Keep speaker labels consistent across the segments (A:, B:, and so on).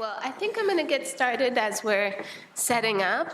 A: Well, I think I'm going to get started as we're setting up.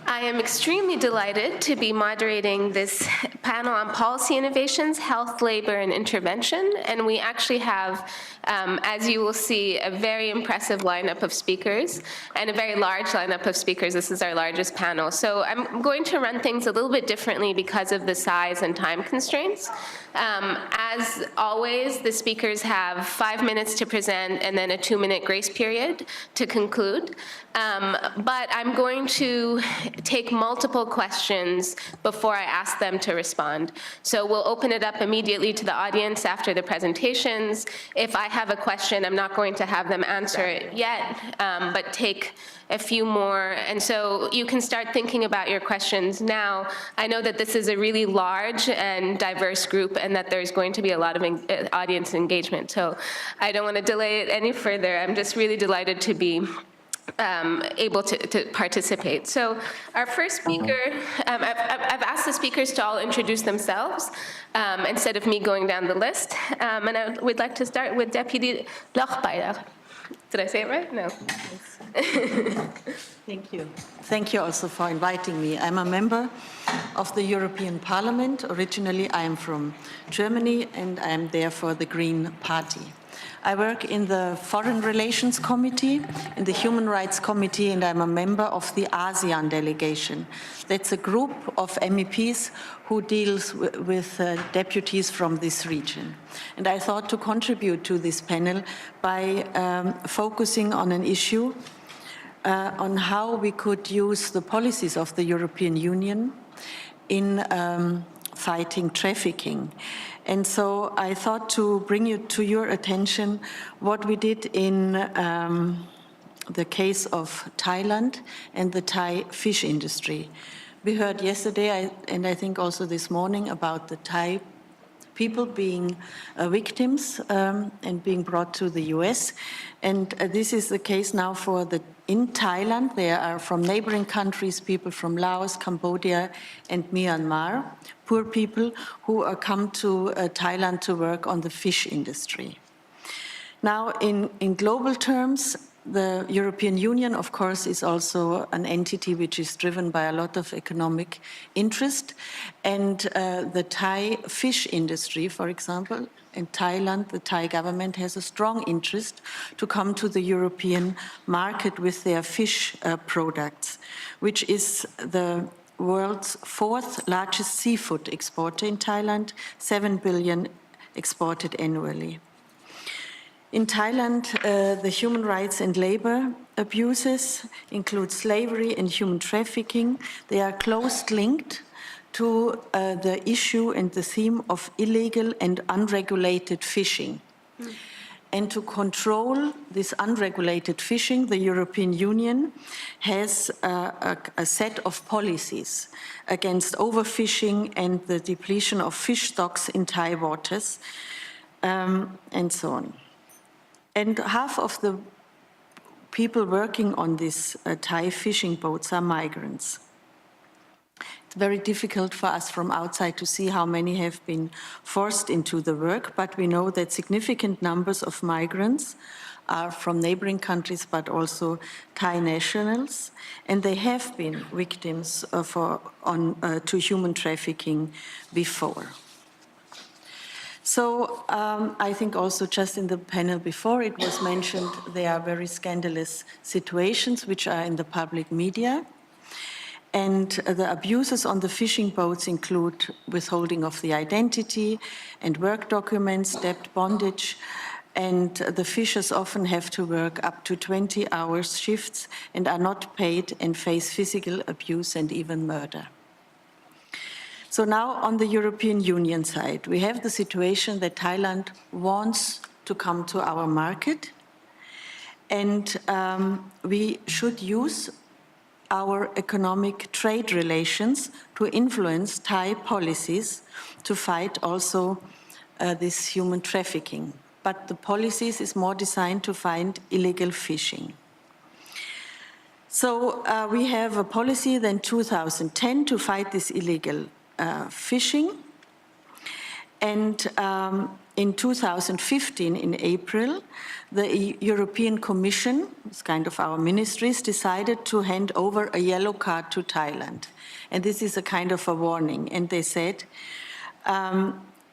A: I am extremely delighted to be moderating this panel on policy innovations, health, labor, and intervention. And we actually have, as you will see, a very impressive lineup of speakers and a very large lineup of speakers. This is our largest panel. So I'm going to run things a little bit differently because of the size and time constraints. As always, the speakers have 5 minutes to present and then a 2-minute grace period to conclude. But I'm going to take multiple questions before I ask them to respond. So we'll open it up immediately to the audience after the presentations. If I have a question, I'm not going to have them answer it yet, but take a few more. And so you can start thinking about your questions now. I know that this is a really large and diverse group and that there's going to be a lot of audience engagement. So I don't want to delay it any further. I'm just really delighted to be able to participate. So our first speaker, I've asked the speakers to all introduce themselves instead of me going down the list. And I would like to start with Deputy Lochbihler. Did I say it right? No.
B: Thank you. Thank you also for inviting me. I'm a member of the European Parliament. Originally, I am from Germany, and I am there for the Green Party. I work in the Foreign Relations Committee, in the Human Rights Committee, and I'm a member of the ASEAN delegation. That's a group of MEPs who deals with deputies from this region. And I thought to contribute to this panel by focusing on an issue on how we could use the policies of the European Union in fighting trafficking. And so I thought to bring you to your attention what we did in the case of Thailand and the Thai fish industry. We heard yesterday, and I think also this morning, about the Thai people being victims and being brought to the US. And this is the case now in Thailand. There are from neighboring countries, people from Laos, Cambodia, and Myanmar, poor people who are come to Thailand to work on the fish industry. Now, in global terms, the European Union, of course, is also an entity which is driven by a lot of economic interest. And the Thai fish industry, for example, in Thailand, the Thai government has a strong interest to come to the European market with their fish products, which is the world's 4th largest seafood exporter in Thailand, 7 billion exported annually. In Thailand, the human rights and labor abuses include slavery and human trafficking. They are closely linked to the issue and the theme of illegal and unregulated fishing. And to control this unregulated fishing, the European Union has a set of policies against overfishing and the depletion of fish stocks in Thai waters, and so on. And half of the people working on these Thai fishing boats are migrants. It's very difficult for us from outside to see how many have been forced into the work, but we know that significant numbers of migrants are from neighboring countries, but also Thai nationals, and they have been victims to human trafficking before. So I think also just in the panel before it was mentioned, there are very scandalous situations which are in the public media. And the abuses on the fishing boats include withholding of the identity and work documents, debt bondage, and the fishers often have to work up to 20-hour shifts and are not paid and face physical abuse and even murder. So now on the European Union side, we have the situation that Thailand wants to come to our market, and we should use our economic trade relations to influence Thai policies to fight also this human trafficking. But the policies is more designed to find illegal fishing. So we have a policy in 2010 to fight this illegal fishing, and in 2015, in April, the European Commission, it's kind of our ministries, decided to hand over a yellow card to Thailand. And this is a kind of a warning. And they said,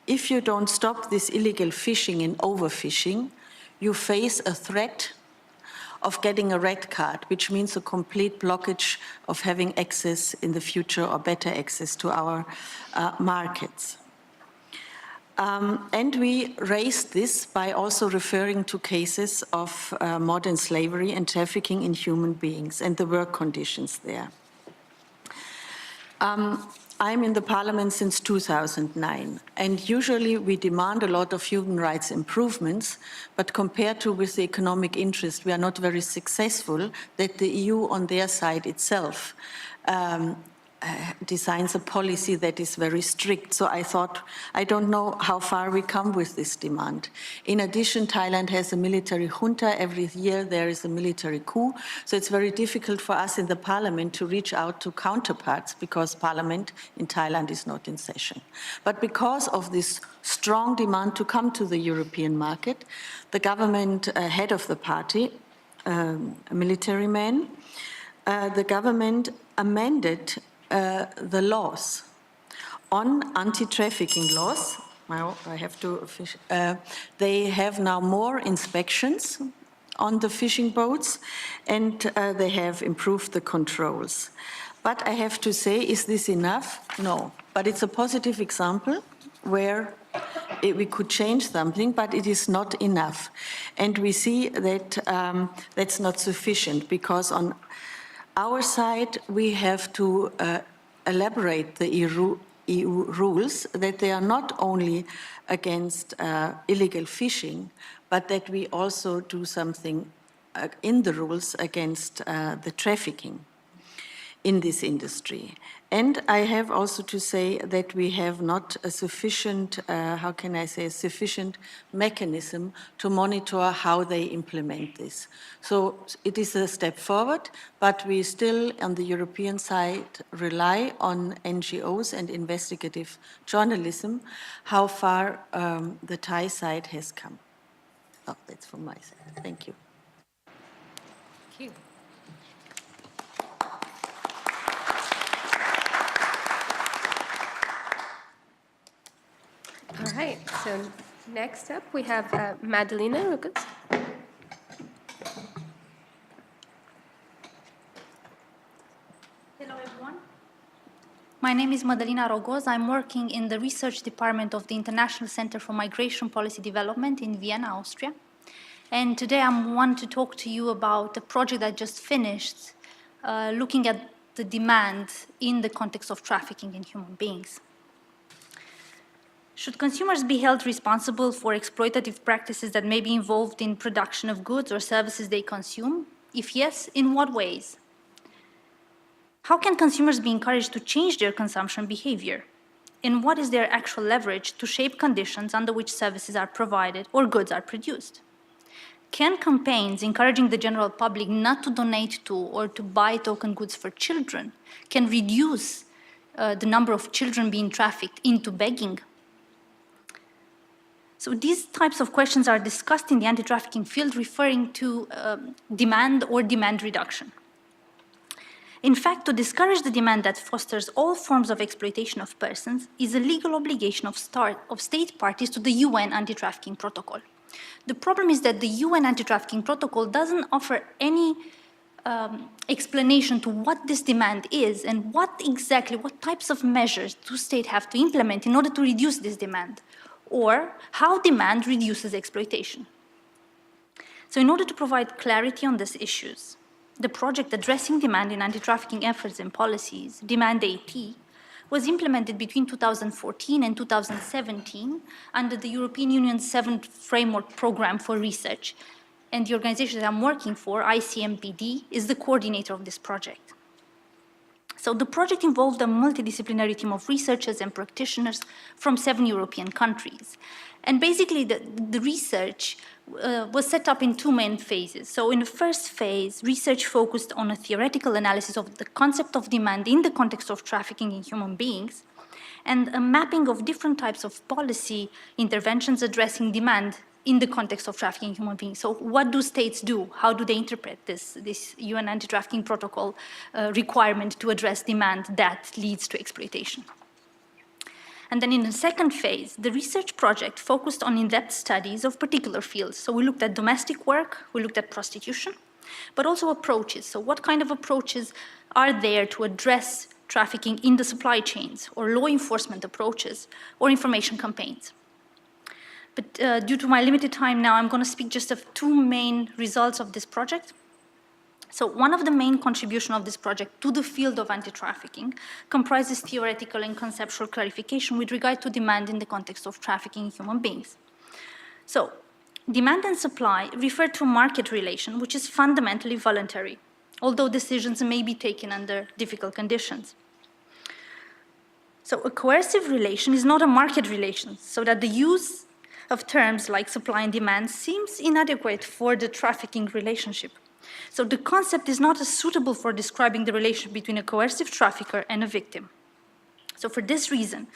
B: if you don't stop this illegal fishing and overfishing, you face a threat of getting a red card, which means a complete blockage of having access in the future or better access to our markets. And we raised this by also referring to cases of modern slavery and trafficking in human beings and the work conditions there. I'm in the parliament since 2009, and usually we demand a lot of human rights improvements, but compared to with the economic interest, we are not very successful that the EU on their side itself designs a policy that is very strict. So I thought, I don't know how far we come with this demand. In addition, Thailand has a military junta. Every year there is a military coup. So it's very difficult for us in the parliament to reach out to counterparts because parliament in Thailand is not in session. But because of this strong demand to come to the European market, the government head of the party, a military man, the government amended the laws on anti-trafficking laws. Well, I have to fish. They have now more inspections on the fishing boats, and they have improved the controls. But I have to say, is this enough? No. But it's a positive example where we could change something, but it is not enough. And we see that that's not sufficient, because on our side, we have to elaborate the EU rules, that they are not only against illegal fishing, but that we also do something in the rules against the trafficking in this industry. And I have also to say that we have not a sufficient, how can I say, a sufficient mechanism to monitor how they implement this. So it is a step forward, but we still, on the European side, rely on NGOs and investigative journalism, how far the Thai side has come. Oh, that's from my side. Thank you.
A: Thank you. All right, so next up we have Madalena Rogoz.
C: Hello, everyone. My name is Madalena Rogoz. I'm working in the research department of the International Center for Migration Policy Development in Vienna, Austria. And today I want to talk to you about a project I just finished, looking at the demand in the context of trafficking in human beings. Should consumers be held responsible for exploitative practices that may be involved in production of goods or services they consume? If yes, in what ways? How can consumers be encouraged to change their consumption behavior? And what is their actual leverage to shape conditions under which services are provided or goods are produced? Can campaigns encouraging the general public not to donate to or to buy token goods for children can reduce the number of children being trafficked into begging? So these types of questions are discussed in the anti-trafficking field, referring to demand or demand reduction. In fact, to discourage the demand that fosters all forms of exploitation of persons is a legal obligation of state parties to the UN Anti-Trafficking Protocol. The problem is that the UN Anti-Trafficking Protocol doesn't offer any explanation to what this demand is and what types of measures do states have to implement in order to reduce this demand, or how demand reduces exploitation. So in order to provide clarity on these issues, the project addressing demand in anti-trafficking efforts and policies, DemandAT, was implemented between 2014 and 2017 under the European Union's 7th Framework Programme for Research. And the organization that I'm working for, ICMPD, is the coordinator of this project. So the project involved a multidisciplinary team of researchers and practitioners from 7 European countries. And basically, the research was set up in 2 main phases. So in the first phase, research focused on a theoretical analysis of the concept of demand in the context of trafficking in human beings. and a mapping of different types of policy interventions addressing demand in the context of trafficking human beings. So what do states do? How do they interpret this UN anti-trafficking protocol requirement to address demand that leads to exploitation? And then in the second phase, the research project focused on in-depth studies of particular fields. So we looked at domestic work, we looked at prostitution, but also approaches. So what kind of approaches are there to address trafficking in the supply chains, or law enforcement approaches, or information campaigns? But due to my limited time now, I'm going to speak just of two main results of this project. So one of the main contributions of this project to the field of anti-trafficking comprises theoretical and conceptual clarification with regard to demand in the context of trafficking human beings. So demand and supply refer to market relation, which is fundamentally voluntary, although decisions may be taken under difficult conditions. So a coercive relation is not a market relation, so that the use of terms like supply and demand seems inadequate for the trafficking relationship. So the concept is not as suitable for describing the relation between a coercive trafficker and a victim. So for this reason,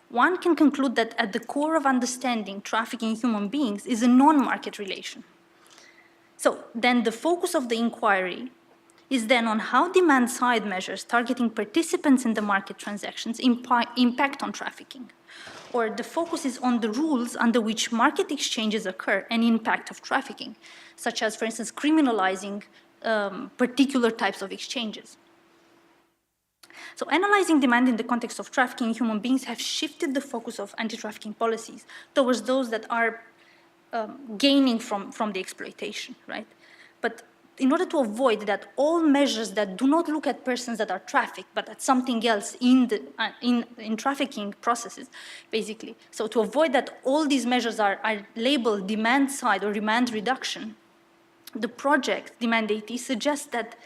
C: one can conclude that at the core of understanding trafficking human beings is a non-market relation. So then the focus of the inquiry is then on how demand-side measures targeting participants in the market transactions impact on trafficking. Or the focus is on the rules under which market exchanges occur and impact of trafficking, such as, for instance, criminalizing particular types of exchanges. So analyzing demand in the context of trafficking human beings have shifted the focus of anti-trafficking policies towards those that are gaining from the exploitation, right? But in order to avoid that, all measures that do not look at persons that are trafficked, but at something else in trafficking processes, basically. So to avoid that, all these measures are labeled demand side or demand reduction. The project, DemandAT, suggests that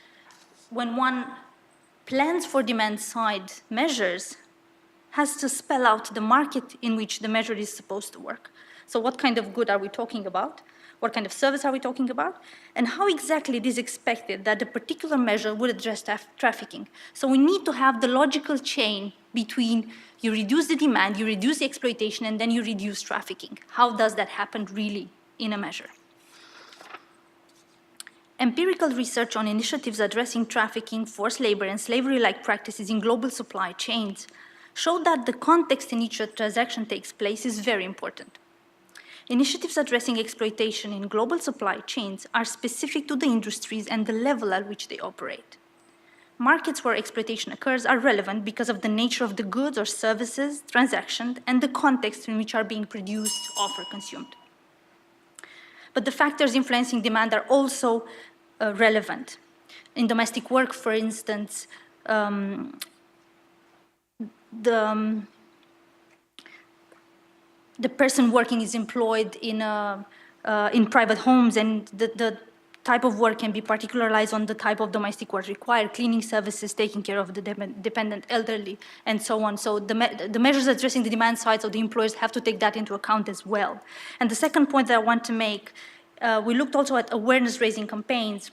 C: when one plans for demand side measures, has to spell out the market in which the measure is supposed to work. So what kind of good are we talking about? What kind of service are we talking about? And how exactly it is expected that a particular measure would address trafficking? So we need to have the logical chain between you reduce the demand, you reduce the exploitation, and then you reduce trafficking. How does that happen really in a measure? Empirical research on initiatives addressing trafficking, forced labor, and slavery-like practices in global supply chains showed that the context in which a transaction takes place is very important. Initiatives addressing exploitation in global supply chains are specific to the industries and the level at which they operate. Markets where exploitation occurs are relevant because of the nature of the goods or services transactioned and the context in which are being produced, offered, consumed. But the factors influencing demand are also relevant. In domestic work, for instance, the person working is employed in private homes, and the type of work can be particularized on the type of domestic work required, cleaning services, taking care of the dependent elderly, and so on. So the measures addressing the demand side of the employers have to take that into account as well. And the second point that I want to make, we looked also at awareness-raising campaigns.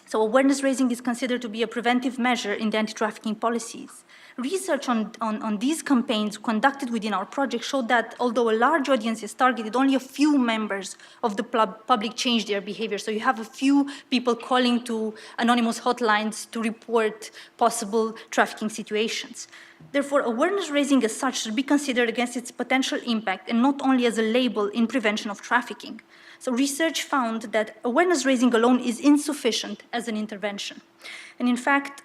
C: So awareness raising is considered to be a preventive measure in the anti-trafficking policies. Research on these campaigns conducted within our project showed that although a large audience is targeted, only a few members of the public change their behavior. So you have a few people calling to anonymous hotlines to report possible trafficking situations. Therefore, awareness raising as such should be considered against its potential impact and not only as a label in prevention of trafficking. So research found that awareness raising alone is insufficient as an intervention. And in fact,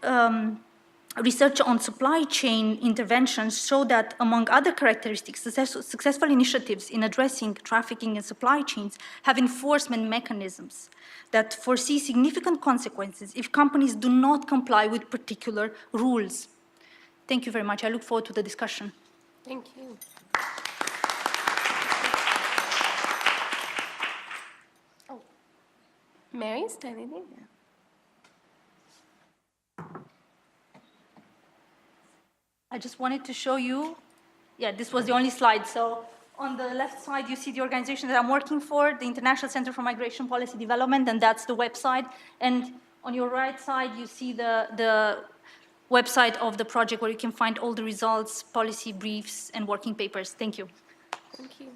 C: research on supply chain interventions show that, among other characteristics, successful initiatives in addressing trafficking in supply chains have enforcement mechanisms that foresee significant consequences if companies do not comply with particular rules. Thank you very much. I look forward to the discussion.
A: Thank you. Oh, Mary, Stylidi? Yeah.
C: I just wanted to show you, this was the only slide. So on the left side, you see the organization that I'm working for, the International Center for Migration Policy Development, and that's the website. And on your right side, you see website of the project where you can find all the results, policy briefs, and working papers. Thank you.
A: Thank you.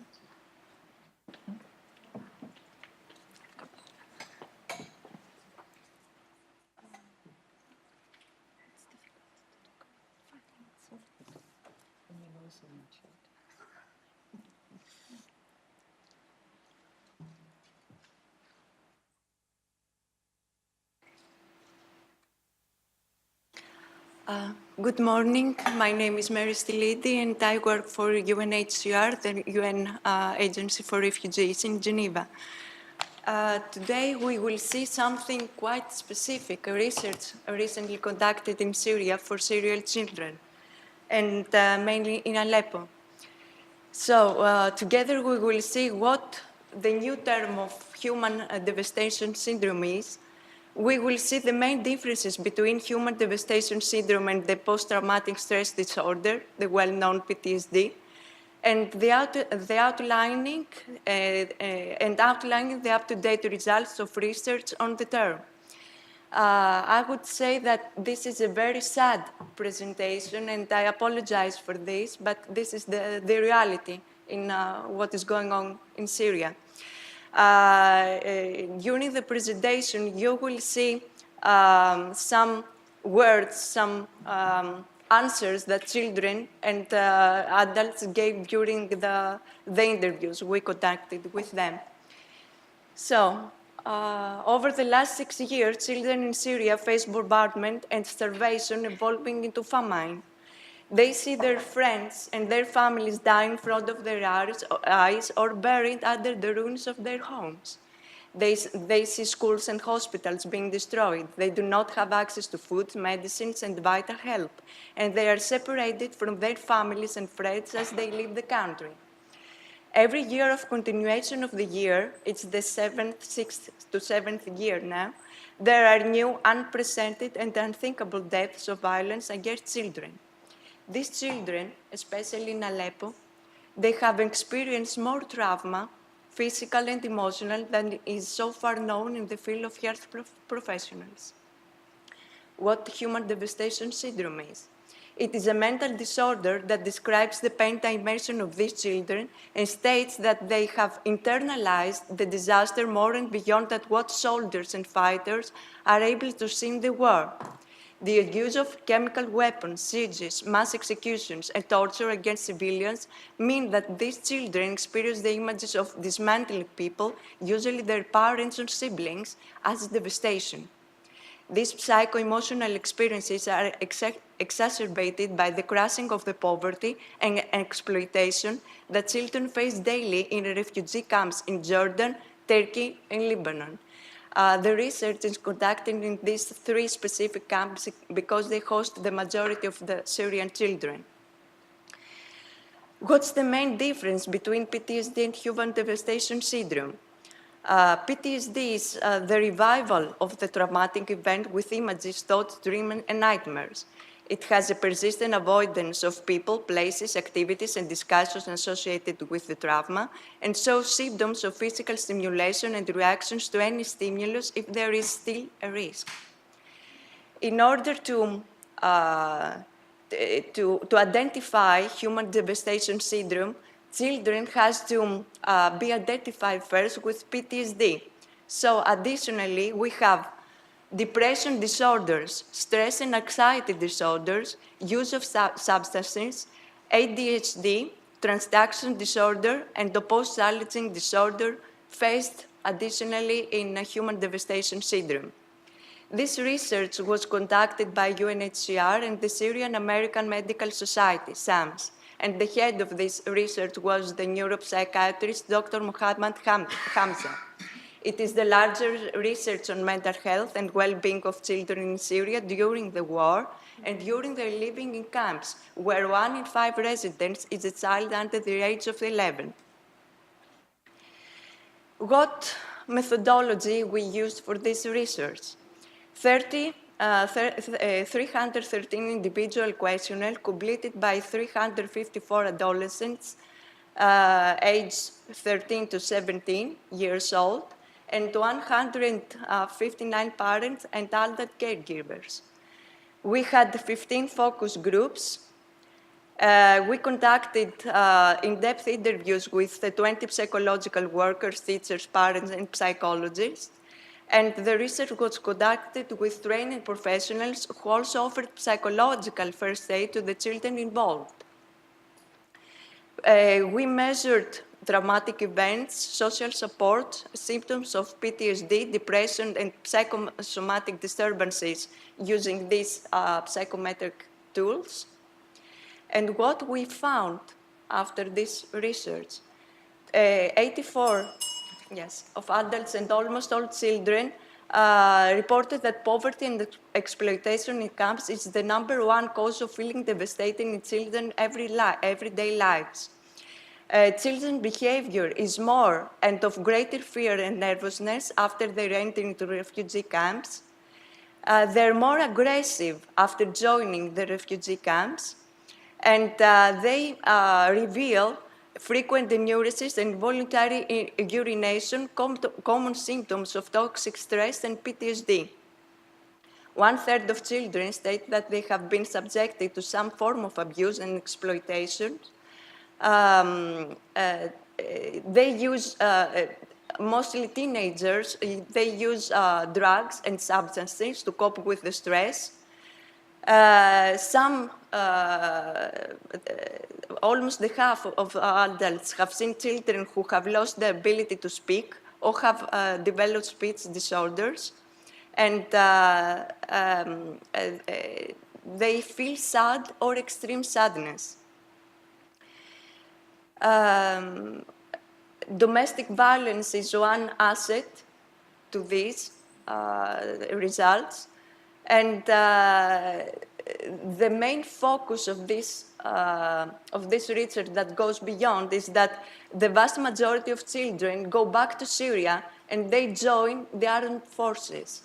D: Good morning. My name is Mary Stylidi, and I work for UNHCR, the UN Agency for Refugees in Geneva. Today we will see something quite specific, a research recently conducted in Syria for Syrian children, and mainly in Aleppo. So together we will see what the new term of human devastation syndrome is. We will see the main differences between human devastation syndrome and the post-traumatic stress disorder, the well-known PTSD, and outlining the up-to-date results of research on the term. I would say that this is a very sad presentation, and I apologize for this, but this is the reality in what is going on in Syria. During the presentation, you will see some words, some answers that children and adults gave during the interviews we conducted with them. So, over the last 6 years, children in Syria face bombardment and starvation evolving into famine. They see their friends and their families die in front of their eyes or buried under the ruins of their homes. They see schools and hospitals being destroyed. They do not have access to food, medicines, and vital help. And they are separated from their families and friends as they leave the country. Every year of continuation of the year, it's the sixth to seventh year now, there are new, unprecedented, and unthinkable deaths of violence against children. These children, especially in Aleppo, they have experienced more trauma, physical and emotional, than is so far known in the field of health professionals. What human devastation syndrome is? It is a mental disorder that describes the pain dimension of these children and states that they have internalized the disaster more and beyond that what soldiers and fighters are able to see in the war. The use of chemical weapons, sieges, mass executions, and torture against civilians mean that these children experience the images of dismantling people, usually their parents or siblings, as devastation. These psycho-emotional experiences are exacerbated by the crushing of the poverty and exploitation that children face daily in refugee camps in Jordan, Turkey, and Lebanon. The research is conducted in these 3 specific camps because they host the majority of the Syrian children. What's the main difference between PTSD and human devastation syndrome? PTSD is the revival of the traumatic event with images, thoughts, dreams, and nightmares. It has a persistent avoidance of people, places, activities, and discussions associated with the trauma, and shows symptoms of physical stimulation and reactions to any stimulus if there is still a risk. In order to identify human devastation syndrome, children has to be identified first with PTSD. So additionally, we have depression disorders, stress and anxiety disorders, use of substances, ADHD, transaction disorder, and post-challenging disorder faced additionally in human devastation syndrome. This research was conducted by UNHCR and the Syrian American Medical Society, SAMS, and the head of this research was the neuropsychiatrist Dr. Mohammad Hamza. It is the largest research on mental health and well-being of children in Syria during the war and during their living in camps, where 1 in 5 residents is a child under the age of 11. What methodology we used for this research? 313 individual questionnaires completed by 354 adolescents aged 13 to 17 years old, and 159 parents and adult caregivers. We had 15 focus groups. We conducted in-depth interviews with the 20 psychological workers, teachers, parents, and psychologists. And the research was conducted with trained professionals who also offered psychological first aid to the children involved. We measured traumatic events, social support, symptoms of PTSD, depression, and psychosomatic disturbances using these psychometric tools. And what we found after this research, 84 of adults and almost all children reported that poverty and exploitation in camps is the #1 cause of feeling devastating in children's everyday lives. Children's behavior is more and of greater fear and nervousness after they enter into refugee camps. They're more aggressive after joining the refugee camps, and they reveal frequent enuresis and voluntary urination, common symptoms of toxic stress and PTSD. 1/3 of children state that they have been subjected to some form of abuse and exploitation. They use, mostly teenagers, they use drugs and substances to cope with the stress. Almost the half of adults have seen children who have lost the ability to speak or have developed speech disorders. And they feel sad or extreme sadness. Domestic violence is one asset to these results. And the main focus of this research that goes beyond is that the vast majority of children go back to Syria and they join the armed forces.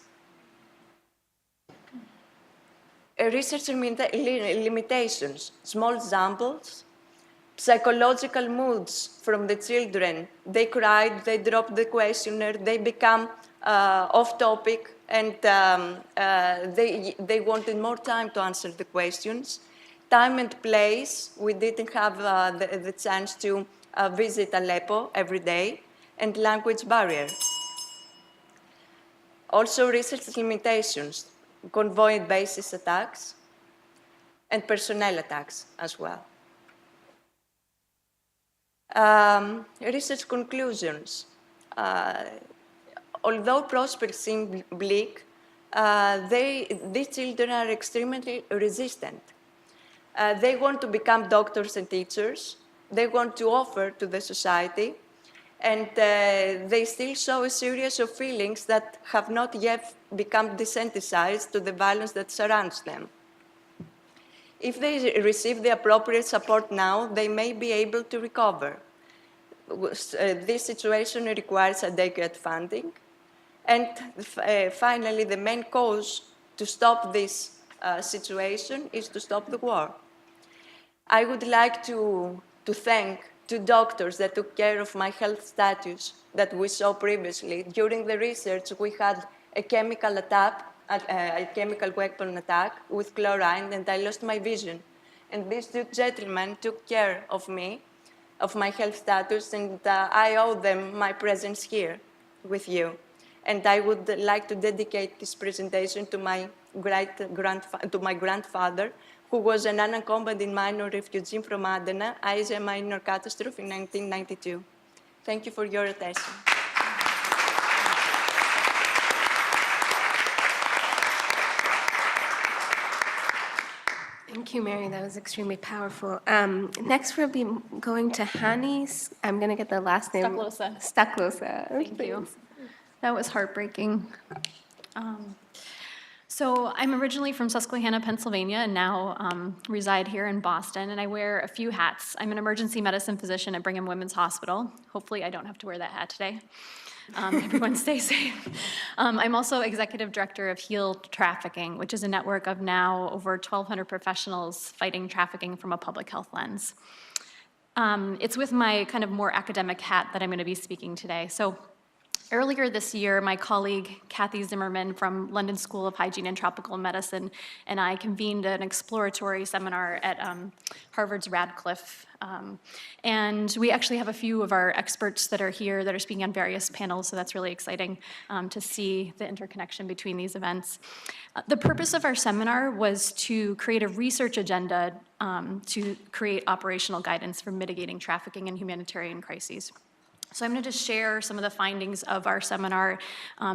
D: Research limitations, small examples, psychological moods from the children. They cried, they dropped the questionnaire, they become off topic, and they wanted more time to answer the questions. Time and place, we didn't have the chance to visit Aleppo every day, and language barrier. Also research limitations, convoy basis attacks, and personnel attacks as well. Research conclusions. Although prospects seem bleak, these children are extremely resistant. They want to become doctors and teachers. They want to offer to the society. And they still show a series of feelings that have not yet become desensitized to the violence that surrounds them. If they receive the appropriate support now, they may be able to recover. This situation requires adequate funding. And finally, the main cause to stop this situation is to stop the war. I would like to thank 2 doctors that took care of my health status that we saw previously. During the research, we had a chemical attack, a chemical weapon attack with chlorine, and I lost my vision. And these 2 gentlemen took care of me, of my health status, and I owe them my presence here with you. And I would like to dedicate this presentation to my grandfather, who was an unaccompanied minor refugee from Adana, Asia minor catastrophe in 1992. Thank you for your attention.
A: Thank you, Mary. That was extremely powerful. Next, we'll be going to Hanni. I'm going to get the last name.
E: Stoklosa.
A: Stoklosa.
E: Thank you. That was heartbreaking. So I'm originally from Susquehanna, Pennsylvania, and now reside here in Boston, and I wear a few hats. I'm an emergency medicine physician at Brigham Women's Hospital. Hopefully I don't have to wear that hat today. Everyone stay safe. I'm also executive director of Heal Trafficking, which is a network of now over 1,200 professionals fighting trafficking from a public health lens. It's with my kind of more academic hat that I'm going to be speaking today. So Earlier this year, my colleague Kathy Zimmerman from London School of Hygiene and Tropical Medicine and I convened an exploratory seminar at Harvard's Radcliffe. And we actually have a few of our experts that are here that are speaking on various panels, so that's really exciting to see the interconnection between these events. The purpose of our seminar was to create a research agenda to create operational guidance for mitigating trafficking and humanitarian crises. So I'm going to just share some of the findings of our seminar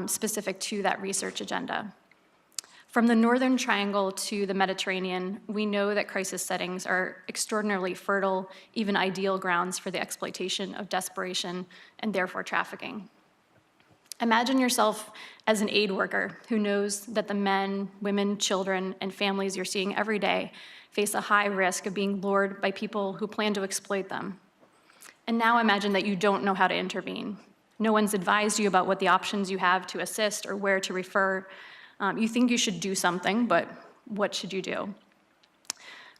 E: specific to that research agenda. From the Northern Triangle to the Mediterranean, we know that crisis settings are extraordinarily fertile, even ideal grounds for the exploitation of desperation and therefore trafficking. Imagine yourself as an aid worker who knows that the men, women, children, and families you're seeing every day face a high risk of being lured by people who plan to exploit them. And now imagine that you don't know how to intervene. No one's advised you about what the options you have to assist or where to refer. You think you should do something, but what should you do?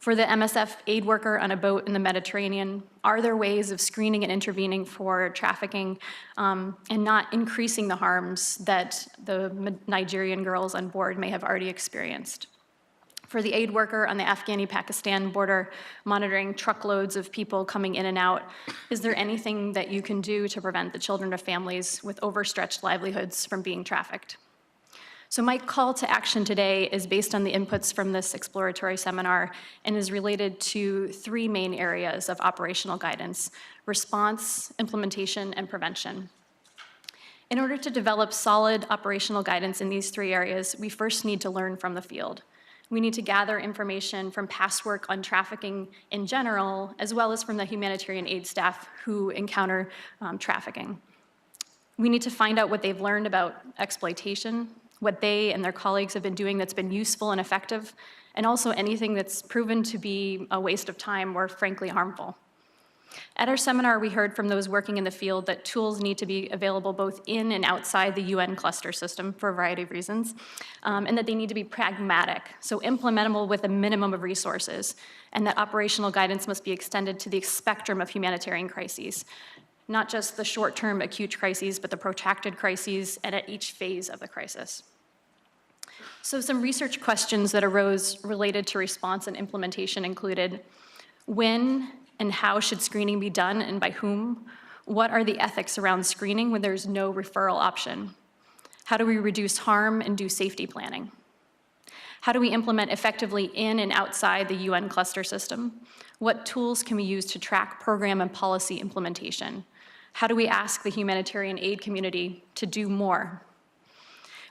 E: For the MSF aid worker on a boat in the Mediterranean, are there ways of screening and intervening for trafficking and not increasing the harms that the Nigerian girls on board may have already experienced? For the aid worker on the Afghani-Pakistan border, monitoring truckloads of people coming in and out, is there anything that you can do to prevent the children of families with overstretched livelihoods from being trafficked? So my call to action today is based on the inputs from this exploratory seminar and is related to three main areas of operational guidance: response, implementation, and prevention. In order to develop solid operational guidance in these three areas, we first need to learn from the field. We need to gather information from past work on trafficking in general, as well as from the humanitarian aid staff who encounter trafficking. We need to find out what they've learned about exploitation, what they and their colleagues have been doing that's been useful and effective, and also anything that's proven to be a waste of time or frankly harmful. At our seminar, we heard from those working in the field that tools need to be available both in and outside the UN cluster system for a variety of reasons, and that they need to be pragmatic, so implementable with a minimum of resources, and that operational guidance must be extended to the spectrum of humanitarian crises, not just the short-term acute crises, but the protracted crises and at each phase of the crisis. So some research questions that arose related to response and implementation included: when and how should screening be done and by whom? What are the ethics around screening when there's no referral option? How do we reduce harm and do safety planning? How do we implement effectively in and outside the UN cluster system? What tools can we use to track program and policy implementation? How do we ask the humanitarian aid community to do more?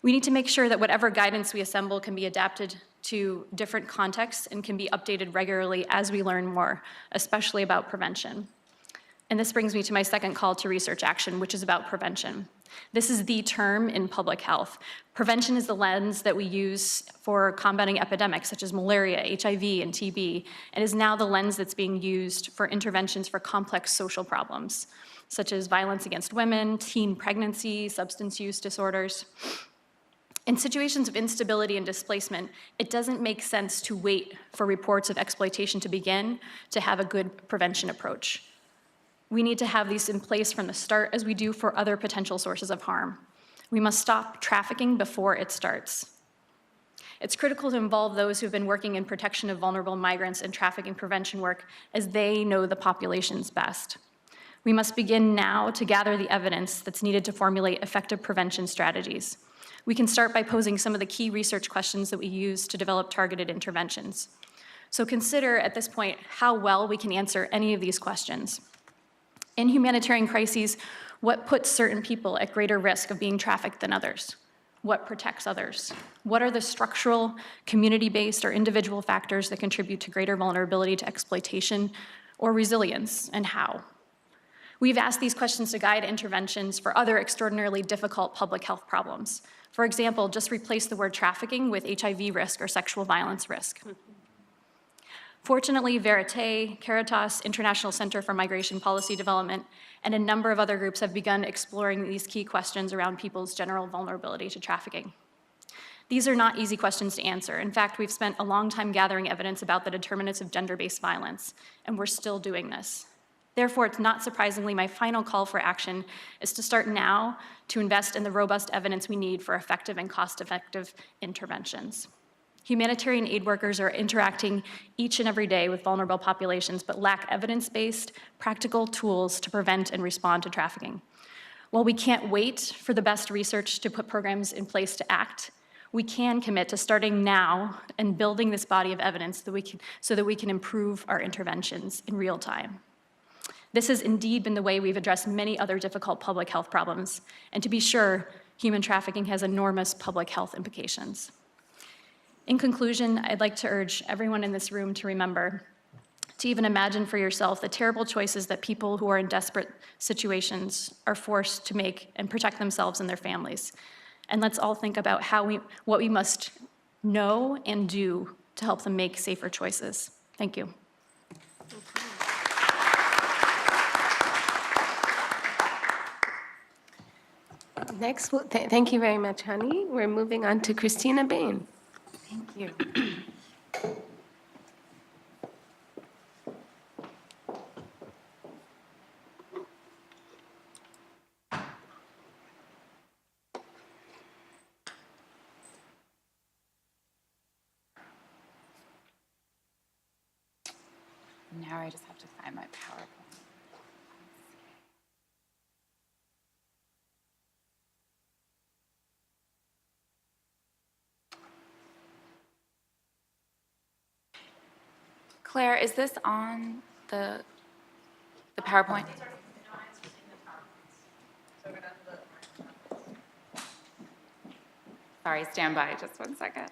E: We need to make sure that whatever guidance we assemble can be adapted to different contexts and can be updated regularly as we learn more, especially about prevention. And this brings me to my second call to research action, which is about prevention. This is the term in public health. Prevention is the lens that we use for combating epidemics such as malaria, HIV, and TB, and is now the lens that's being used for interventions for complex social problems, such as violence against women, teen pregnancy, substance use disorders. In situations of instability and displacement, it doesn't make sense to wait for reports of exploitation to begin to have a good prevention approach. We need to have these in place from the start, as we do for other potential sources of harm. We must stop trafficking before it starts. It's critical to involve those who've been working in protection of vulnerable migrants and trafficking prevention work, as they know the populations best. We must begin now to gather the evidence that's needed to formulate effective prevention strategies. We can start by posing some of the key research questions that we use to develop targeted interventions. So consider at this point how well we can answer any of these questions. In humanitarian crises, what puts certain people at greater risk of being trafficked than others? What protects others? What are the structural, community-based, or individual factors that contribute to greater vulnerability to exploitation or resilience, and how? We've asked these questions to guide interventions for other extraordinarily difficult public health problems. For example, just replace the word trafficking with HIV risk or sexual violence risk. Fortunately, Verite, Caritas, International Center for Migration Policy Development, and a number of other groups have begun exploring these key questions around people's general vulnerability to trafficking. These are not easy questions to answer. In fact, we've spent a long time gathering evidence about the determinants of gender-based violence, and we're still doing this. Therefore, it's not surprisingly my final call for action is to start now to invest in the robust evidence we need for effective and cost-effective interventions. Humanitarian aid workers are interacting each and every day with vulnerable populations, but lack evidence-based, practical tools to prevent and respond to trafficking. While we can't wait for the best research to put programs in place to act, we can commit to starting now and building this body of evidence so that we can improve our interventions in real time. This has indeed been the way we've addressed many other difficult public health problems, and to be sure, human trafficking has enormous public health implications. In conclusion, I'd like to urge everyone in this room to remember to even imagine for yourself the terrible choices that people who are in desperate situations are forced to make and protect themselves and their families. And let's all think about what we must know and do to help them make safer choices. Thank you.
A: Next, thank you very much, Hanni. We're moving on to Christina Bain.
F: Thank you. Now I just have to find my PowerPoint. Claire, is this on the PowerPoint? Sorry, stand by just 1 second.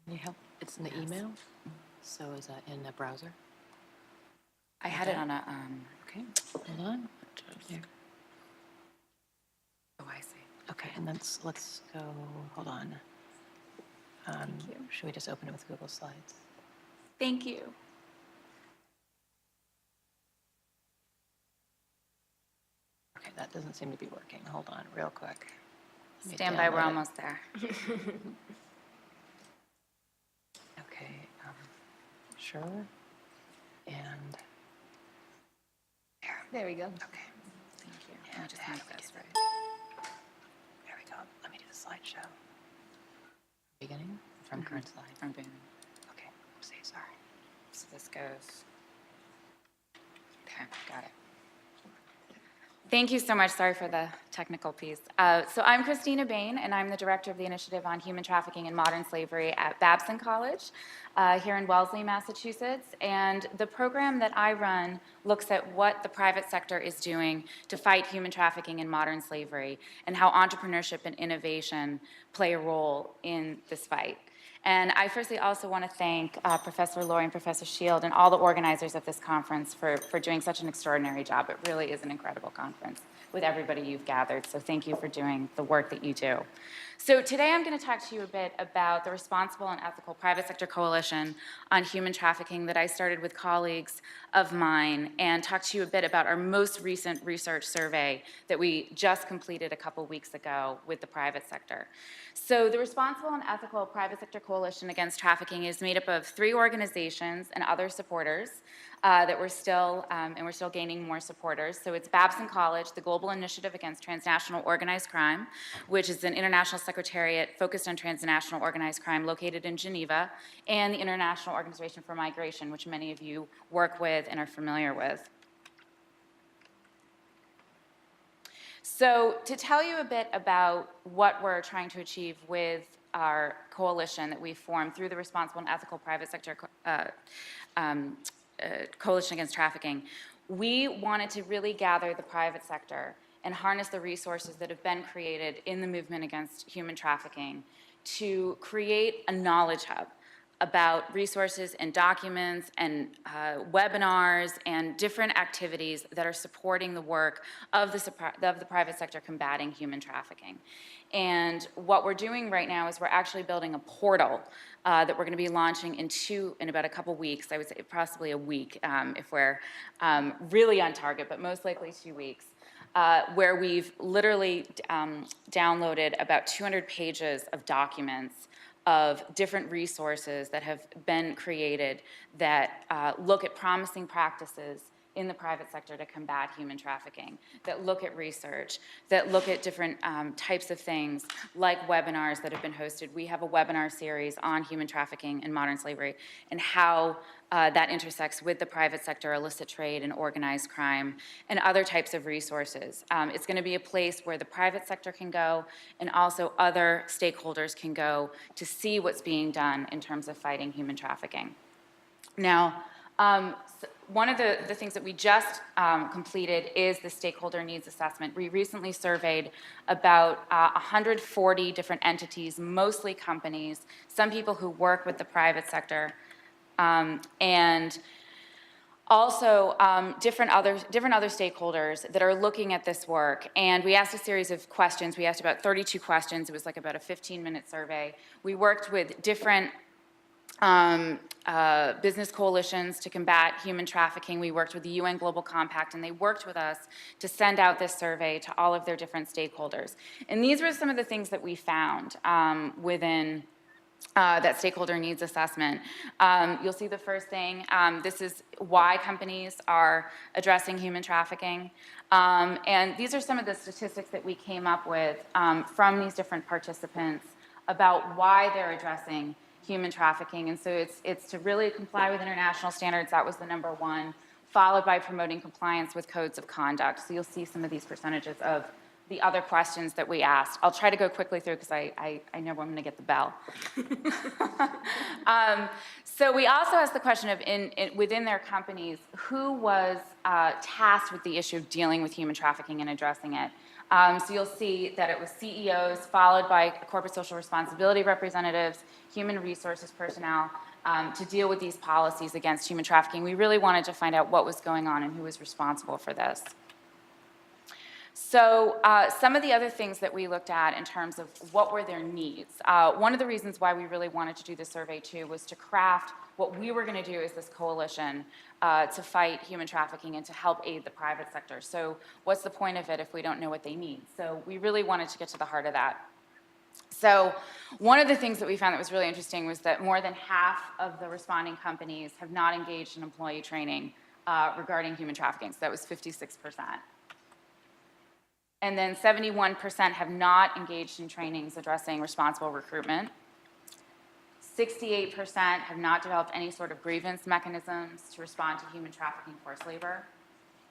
G: Can you help? It's in the email, so is that in the browser?
F: I had it on a,
G: Okay, hold on. Here.
F: oh, I see.
G: Okay, and let's go, hold on. Should we just open it with Google Slides?
F: Thank you.
G: Okay, that doesn't seem to be working. Hold on, real quick. Let me
F: Stand by, we're
G: download it.
F: almost there.
G: Okay, sure. And
A: There we go.
G: okay,
F: Thank you. Let me
G: and
F: just
G: how
F: make
G: do we
F: this
G: do
F: right.
G: that? There we go. Let me do the slideshow. Beginning from current slide.
F: From Boone.
G: Okay, say sorry.
F: So this goes. Okay, got it. Thank you so much. Sorry for the technical piece. So I'm Christina Bain, and I'm the director of the Initiative on Human Trafficking and Modern Slavery at Babson College here in Wellesley, Massachusetts. And the program that I run looks at what the private sector is doing to fight human trafficking and modern slavery, and how entrepreneurship and innovation play a role in this fight. And I firstly also want to thank Professor Laurie and Professor Shield and all the organizers of this conference for doing such an extraordinary job. It really is an incredible conference with everybody you've gathered, so thank you for doing the work that you do. So today I'm going to talk to you a bit about the Responsible and Ethical Private Sector Coalition on Human Trafficking that I started with colleagues of mine, and talk to you a bit about our most recent research survey that we just completed a couple weeks ago with the private sector. So the Responsible and Ethical Private Sector Coalition Against Trafficking is made up of 3 organizations and other supporters that we're still gaining more supporters. So it's Babson College, the Global Initiative Against Transnational Organized Crime, which is an international secretariat focused on transnational organized crime located in Geneva, and the International Organization for Migration, which many of you work with and are familiar with. So to tell you a bit about what we're trying to achieve with our coalition that we formed through the Responsible and Ethical Private Sector Coalition Against Trafficking, we wanted to really gather the private sector and harness the resources that have been created in the movement against human trafficking to create a knowledge hub about resources and documents and webinars and different activities that are supporting the work of the private sector combating human trafficking. And what we're doing right now is we're actually building a portal that we're going to be launching in about a couple weeks. I would say possibly a week if we're really on target, but most likely 2 weeks. Where we've literally downloaded about 200 pages of documents of different resources that have been created that look at promising practices in the private sector to combat human trafficking, that look at research, that look at different types of things, like webinars that have been hosted. We have a webinar series on human trafficking and modern slavery and how that intersects with the private sector, illicit trade, and organized crime, and other types of resources. It's going to be a place where the private sector can go and also other stakeholders can go to see what's being done in terms of fighting human trafficking. Now, one of the things that we just completed is the stakeholder needs assessment. We recently surveyed about 140 different entities, mostly companies, some people who work with the private sector, and also different other stakeholders that are looking at this work. And we asked a series of questions. We asked about 32 questions. It was like about a 15-minute survey. We worked with different business coalitions to combat human trafficking. We worked with the UN Global Compact, and they worked with us to send out this survey to all of their different stakeholders. And these were some of the things that we found within that stakeholder needs assessment. You'll see the first thing, this is why companies are addressing human trafficking. And these are some of the statistics that we came up with from these different participants about why they're addressing human trafficking. And so it's to really comply with international standards. That was the number one, followed by promoting compliance with codes of conduct. So you'll see some of these percentages of the other questions that we asked. I'll try to go quickly through because I know I'm going to get the bell. So we also asked the question of within their companies, who was tasked with the issue of dealing with human trafficking and addressing it. So you'll see that it was CEOs, followed by corporate social responsibility representatives, human resources personnel, to deal with these policies against human trafficking. We really wanted to find out what was going on and who was responsible for this. So some of the other things that we looked at in terms of what were their needs. One of the reasons why we really wanted to do the survey too was to craft what we were going to do as this coalition to fight human trafficking and to help aid the private sector. So what's the point of it if we don't know what they need? So we really wanted to get to the heart of that. So one of the things that we found that was really interesting was that more than half of the responding companies have not engaged in employee training regarding human trafficking. So that was 56%. And then 71% have not engaged in trainings addressing responsible recruitment. 68% have not developed any sort of grievance mechanisms to respond to human trafficking forced labor.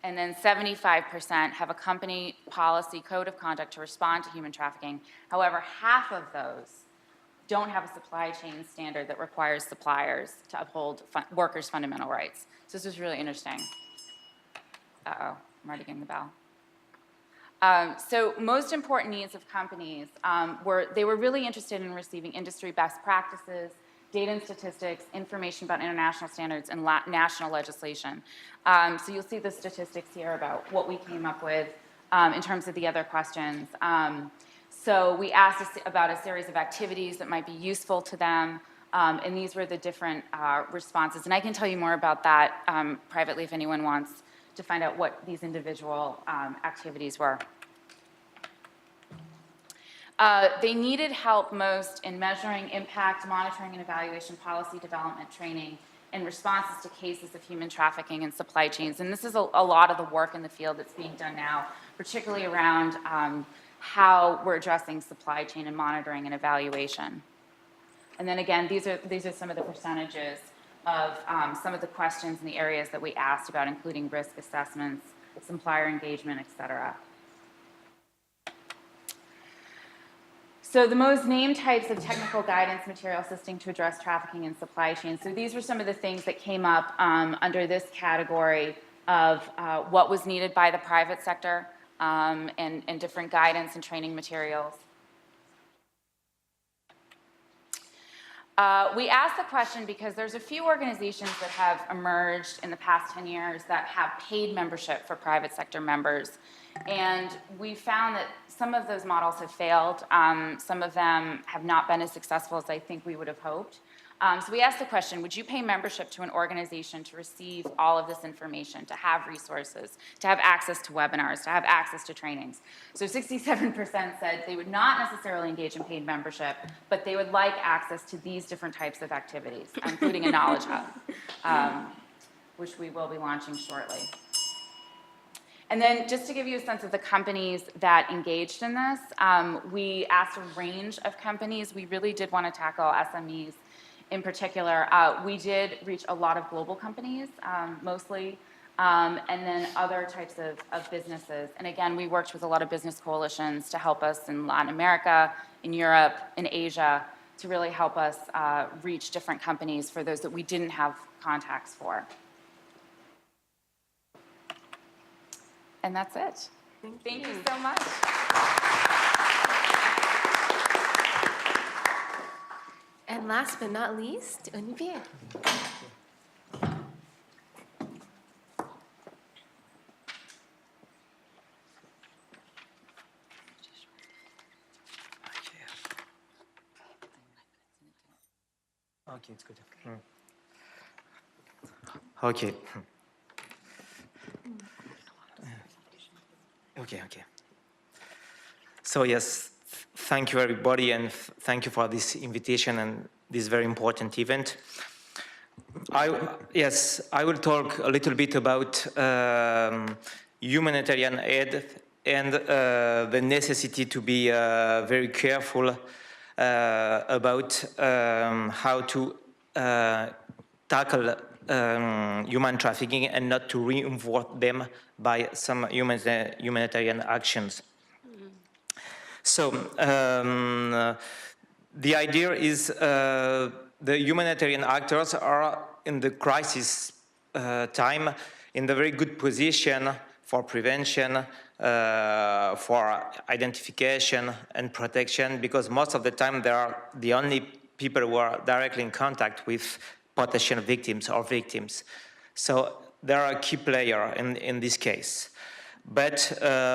F: And then 75% have a company policy code of conduct to respond to human trafficking. However, half of those don't have a supply chain standard that requires suppliers to uphold workers' fundamental rights. So this was really interesting. Uh-oh, I'm already getting the bell. So most important needs of companies they were really interested in receiving industry best practices, data and statistics, information about international standards, and national legislation. So you'll see the statistics here about what we came up with in terms of the other questions. So we asked about a series of activities that might be useful to them, and these were the different responses. And I can tell you more about that privately if anyone wants to find out what these individual activities were. They needed help most in measuring impact, monitoring and evaluation, policy development, training, and responses to cases of human trafficking and supply chains. And this is a lot of the work in the field that's being done now, particularly around how we're addressing supply chain and monitoring and evaluation. And then again, these are some of the percentages of some of the questions in the areas that we asked about, including risk assessments, supplier engagement, et cetera. So the most named types of technical guidance material assisting to address trafficking and supply chain. So these were some of the things that came up under this category of what was needed by the private sector and different guidance and training materials. We asked the question because there's a few organizations that have emerged in the past 10 years that have paid membership for private sector members. And we found that some of those models have failed. Some of them have not been as successful as I think we would have hoped. So we asked the question, would you pay membership to an organization to receive all of this information, to have resources, to have access to webinars, to have access to trainings? So 67% said they would not necessarily engage in paid membership, but they would like access to these different types of activities, including a knowledge hub, which we will be launching shortly. And then just to give you a sense of the companies that engaged in this, we asked a range of companies. We really did want to tackle SMEs in particular. We did reach a lot of global companies, mostly, and then other types of businesses. And again, we worked with a lot of business coalitions to help us in Latin America, in Europe, in Asia, to really help us reach different companies for those that we didn't have contacts for. And that's it. Thank you so much.
A: And last but not least, Olivier.
H: Okay, it's good. Okay. Okay. So yes, thank you everybody, and thank you for this invitation and this very important event. I will talk a little bit about humanitarian aid and the necessity to be very careful about how to tackle human trafficking and not to reinforce them by some humanitarian actions. So the idea is the humanitarian actors are in the crisis time in the very good position for prevention, for identification and protection, because most of the time they are the only people who are directly in contact with potential victims or victims. So they are a key player in this case. But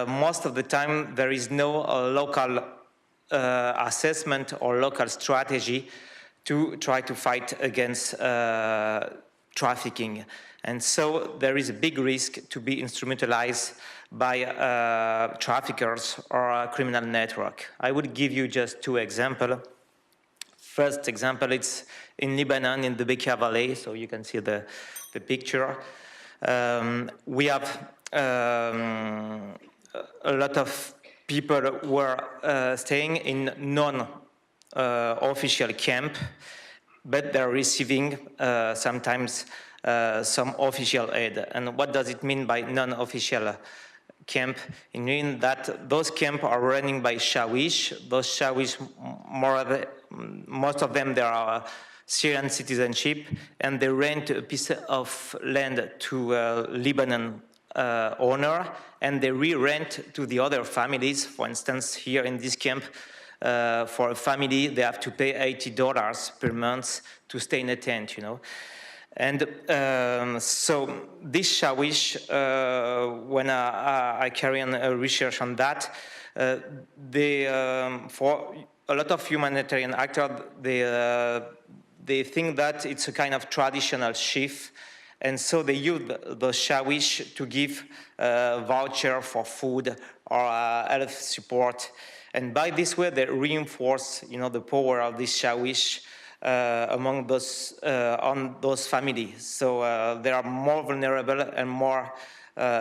H: most of the time there is no local assessment or local strategy to try to fight against trafficking. And so there is a big risk to be instrumentalized by traffickers or a criminal network. I would give you just two examples. First example, it's in Lebanon, in the Bekaa Valley, so you can see the picture. We have a lot of people who are staying in non-official camp, but they're receiving sometimes some official aid. And what does it mean by non-official camp? It means that those camps are running by Shawish. Those Shawish, most of them, they are Syrian citizenship, and they rent a piece of land to a Lebanon owner, and they re-rent to the other families. For instance, here in this camp, for a family, they have to pay $80 per month to stay in a tent, you know. And so this Shawish, when I carry on research on that, for a lot of humanitarian actors, they think that it's a kind of traditional shift, and so they use the Shawish to give voucher for food or health support, and by this way they reinforce, you know, the power of this Shawish among those on those families. So they are more vulnerable and more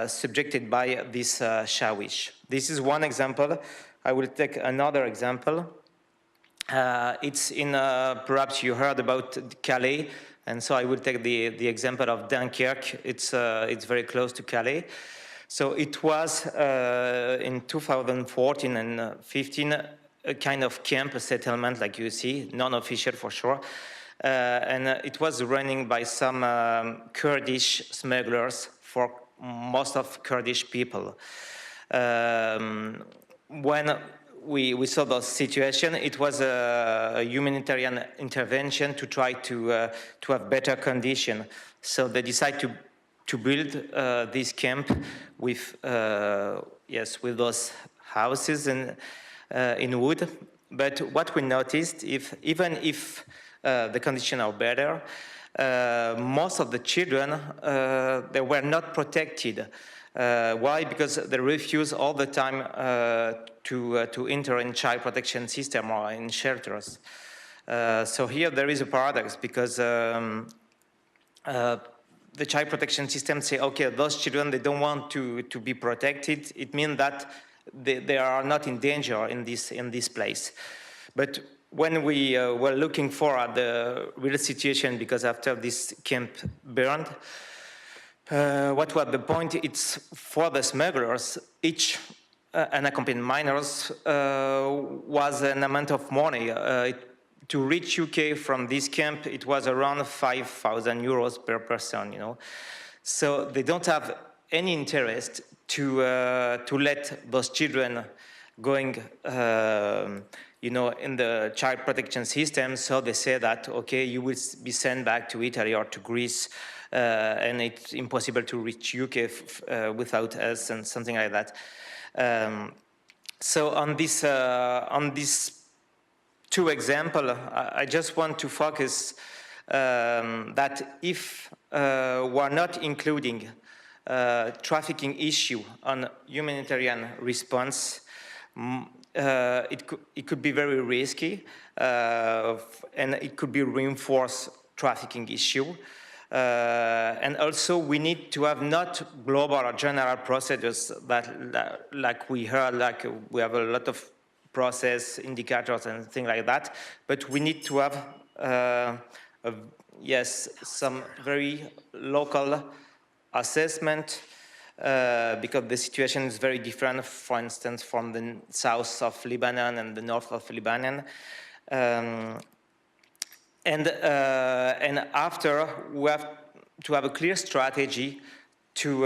H: subjected by this Shawish. This is one example. I will take another example. It's in, perhaps you heard about Calais, and so I will take the example of Dunkirk. It's very close to Calais. So it was in 2014 and 15 a kind of camp, a settlement like you see, non-official for sure. And it was running by some Kurdish smugglers for most of Kurdish people. When we saw the situation, it was a humanitarian intervention to try to have better condition. So they decided to build this camp with with those houses in wood. But what we noticed, even if the conditions are better, most of the children they were not protected. Why? Because they refuse all the time to enter in child protection system or in the child protection system say, okay, those children, they don't want to be protected, it means that they are not in danger in this place. But when we were looking for the real situation, because after this camp burned, what was the point? It's for the smugglers, each unaccompanied minors was an amount of money. To reach UK from this camp, it was around 5,000 euros per person, you know. So they don't have any interest to let those children going, you know, in the child protection system. So they say that, okay, you will be sent back to Italy or to Greece, and it's impossible to reach UK without us, and something like that. So on this two examples, I just want to focus that if we're not including trafficking issue on humanitarian response, it could be very risky, and it could be reinforced trafficking issue. And also we need to have not global or general procedures that like we heard, like we have a lot of process indicators and things like that, but we need to have yes, some very local assessment, because the situation is very different, for instance, from the south of Lebanon and the north of Lebanon. And after, we have to have a clear strategy to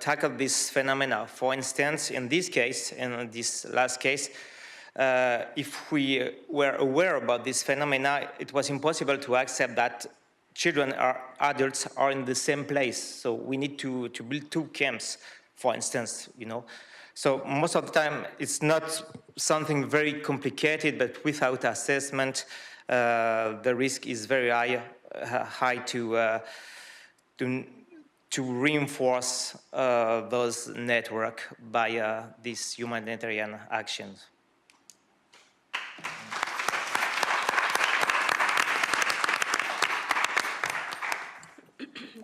H: tackle this phenomena. For instance, in this case, in this last case, if we were aware about this phenomena, it was impossible to accept that children or adults are in the same place. So we need to build two camps, for instance, you know. So most of the time, it's not something very complicated, but without assessment, the risk is very high to reinforce those networks by these humanitarian actions.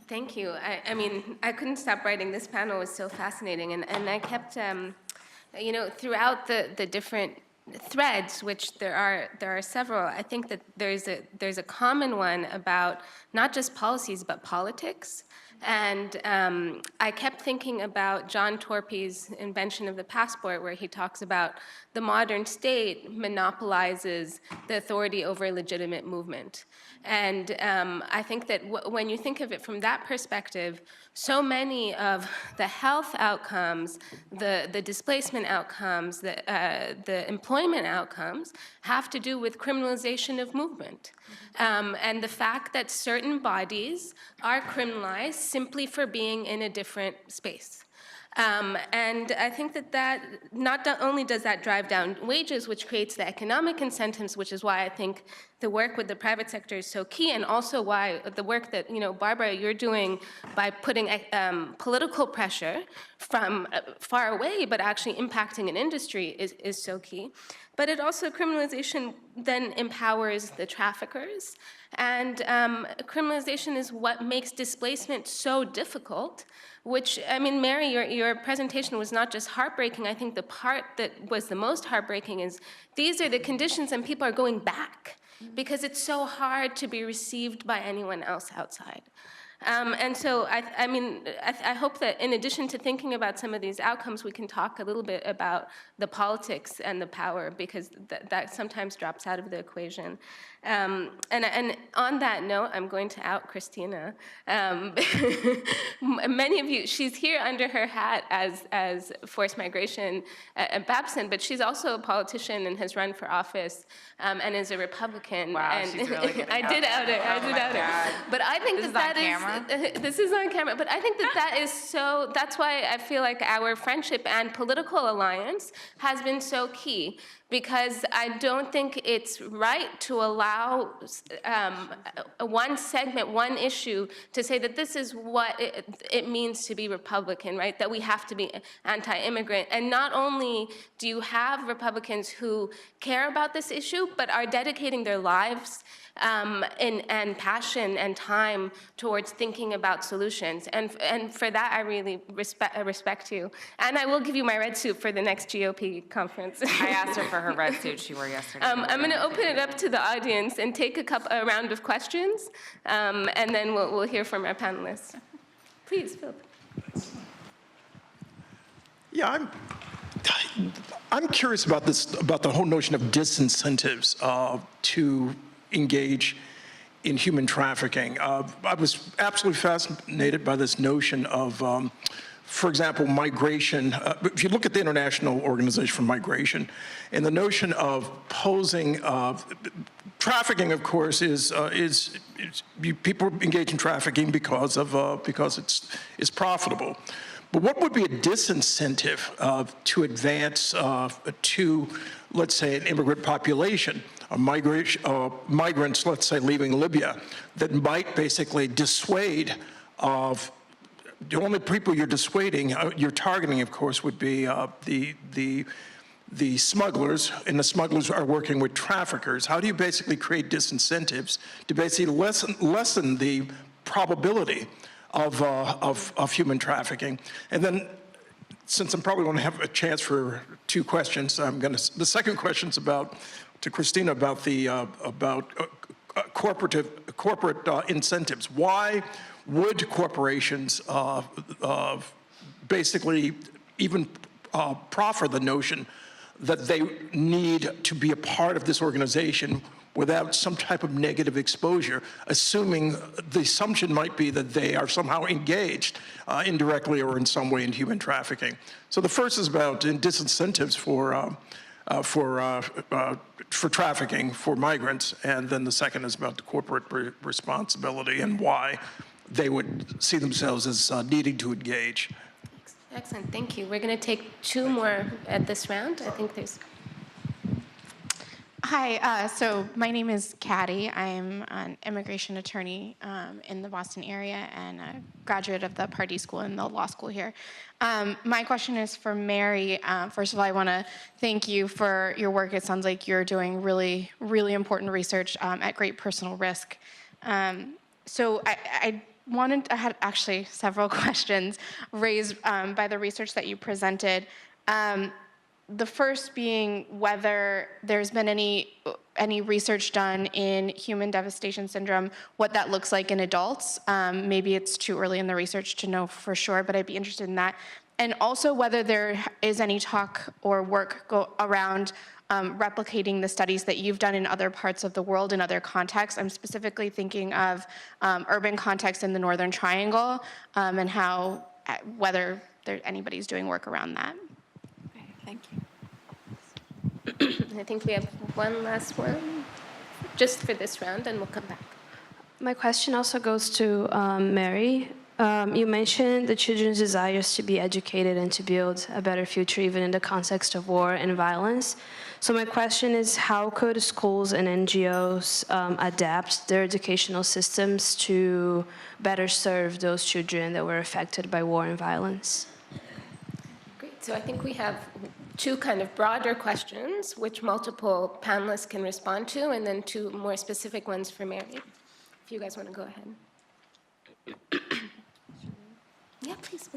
A: Thank you. I mean, I couldn't stop writing. This panel was so fascinating, and I kept, you know, throughout the different threads, which there are several. I think that there's a common one about not just policies but politics. And I kept thinking about John Torpey's invention of the passport, where he talks about the modern state monopolizes the authority over legitimate movement. And I think that when you think of it from that perspective, so many of the health outcomes, the displacement outcomes, the employment outcomes have to do with criminalization of movement. And the fact that certain bodies are criminalized simply for being in a different space. And I think that not only does that drive down wages, which creates the economic incentives, which is why I think the work with the private sector is so key, and also why the work that, you know, Barbara, you're doing by putting political pressure from far away, but actually impacting an industry is so key. But it also, criminalization then empowers the traffickers. And criminalization is what makes displacement so difficult, which, I mean, Mary, your presentation was not just heartbreaking. I think the part that was the most heartbreaking is these are the conditions and people are going back because it's so hard to be received by anyone else outside. And so, I mean, I hope that in addition to thinking about some of these outcomes, we can talk a little bit about the politics and the power, because that sometimes drops out of the equation. And on that note, I'm going to out Christina. Many of you, she's here under her hat as forced migration at Babson, but she's also a politician and has run for office and is a Republican.
F: Wow,
A: and
F: she's really
A: I did out her. I did out her. But I think that is this is on camera. But I think that is so. That's why I feel like our friendship and political alliance has been so key. because I don't think it's right to allow one segment, one issue, to say that this is what it means to be Republican, right? That we have to be anti-immigrant. And not only do you have Republicans who care about this issue, but are dedicating their lives and passion and time towards thinking about solutions. And for that, I really respect you. And I will give you my red suit for the next GOP conference.
F: I asked her for her red suit she wore yesterday.
A: I'm going to open it up to the audience and take a round of questions, and then we'll hear from our panelists. Please, Phil.
I: Yeah, I'm curious about this, about the whole notion of disincentives to engage in human trafficking. I was absolutely fascinated by this notion of, for example, migration. If you look at the International Organization for Migration, and the notion of posing, trafficking, of course, is people engage in trafficking because it's profitable. But what would be a disincentive to advance to, let's say, an immigrant population, migrants, let's say, leaving Libya, that might basically dissuade of the only people you're dissuading, you're targeting, of course, would be the smugglers, and the smugglers are working with traffickers. How do you basically create disincentives to basically lessen the probability of human trafficking? And then, since I'm probably going to have a chance for two questions, the second question's to Christina about the corporate incentives. Why would corporations basically even proffer the notion that they need to be a part of this organization without some type of negative exposure, assuming the assumption might be that they are somehow engaged indirectly or in some way in human trafficking? So the first is about disincentives for trafficking for migrants, and then the second is about the corporate responsibility and why they would see themselves as needing to engage.
A: Excellent, thank you. We're going to take two more at this round. I think there's...
J: Hi, so my name is Caddy. I'm an immigration attorney in the Boston area and a graduate of the Pardee School and the law school here. My question is for Mary. First of all, I want to thank you for your work. It sounds like you're doing really, really important research at great personal risk. So I had actually several questions raised by the research that you presented. The first being whether there's been any research done in human devastation syndrome, what that looks like in adults. Maybe it's too early in the research to know for sure, but I'd be interested in that. And also whether there is any talk or work around replicating the studies that you've done in other parts of the world, in other contexts. I'm specifically thinking of urban contexts in the Northern Triangle and whether anybody's doing work around that.
A: Thank you. I think we have one last one, just for this round, and we'll come back.
K: My question also goes to Mary. You mentioned the children's desires to be educated and to build a better future, even in the context of war and violence. So my question is, how could schools and NGOs adapt their educational systems to better serve those children that were affected by war and violence?
A: Great, so I think we have two kind of broader questions, which multiple panelists can respond to, and then two more specific ones for Mary. If you guys want to go ahead. Yeah, please.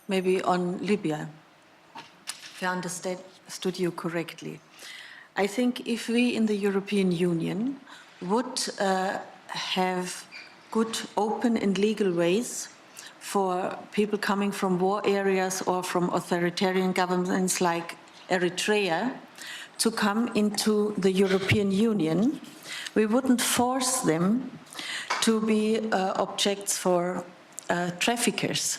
B: Maybe on Libya, if I understood you correctly. I think if we in the European Union would have good, open and legal ways for people coming from war areas or from authoritarian governments like Eritrea to come into the European Union, we wouldn't force them to be objects for traffickers.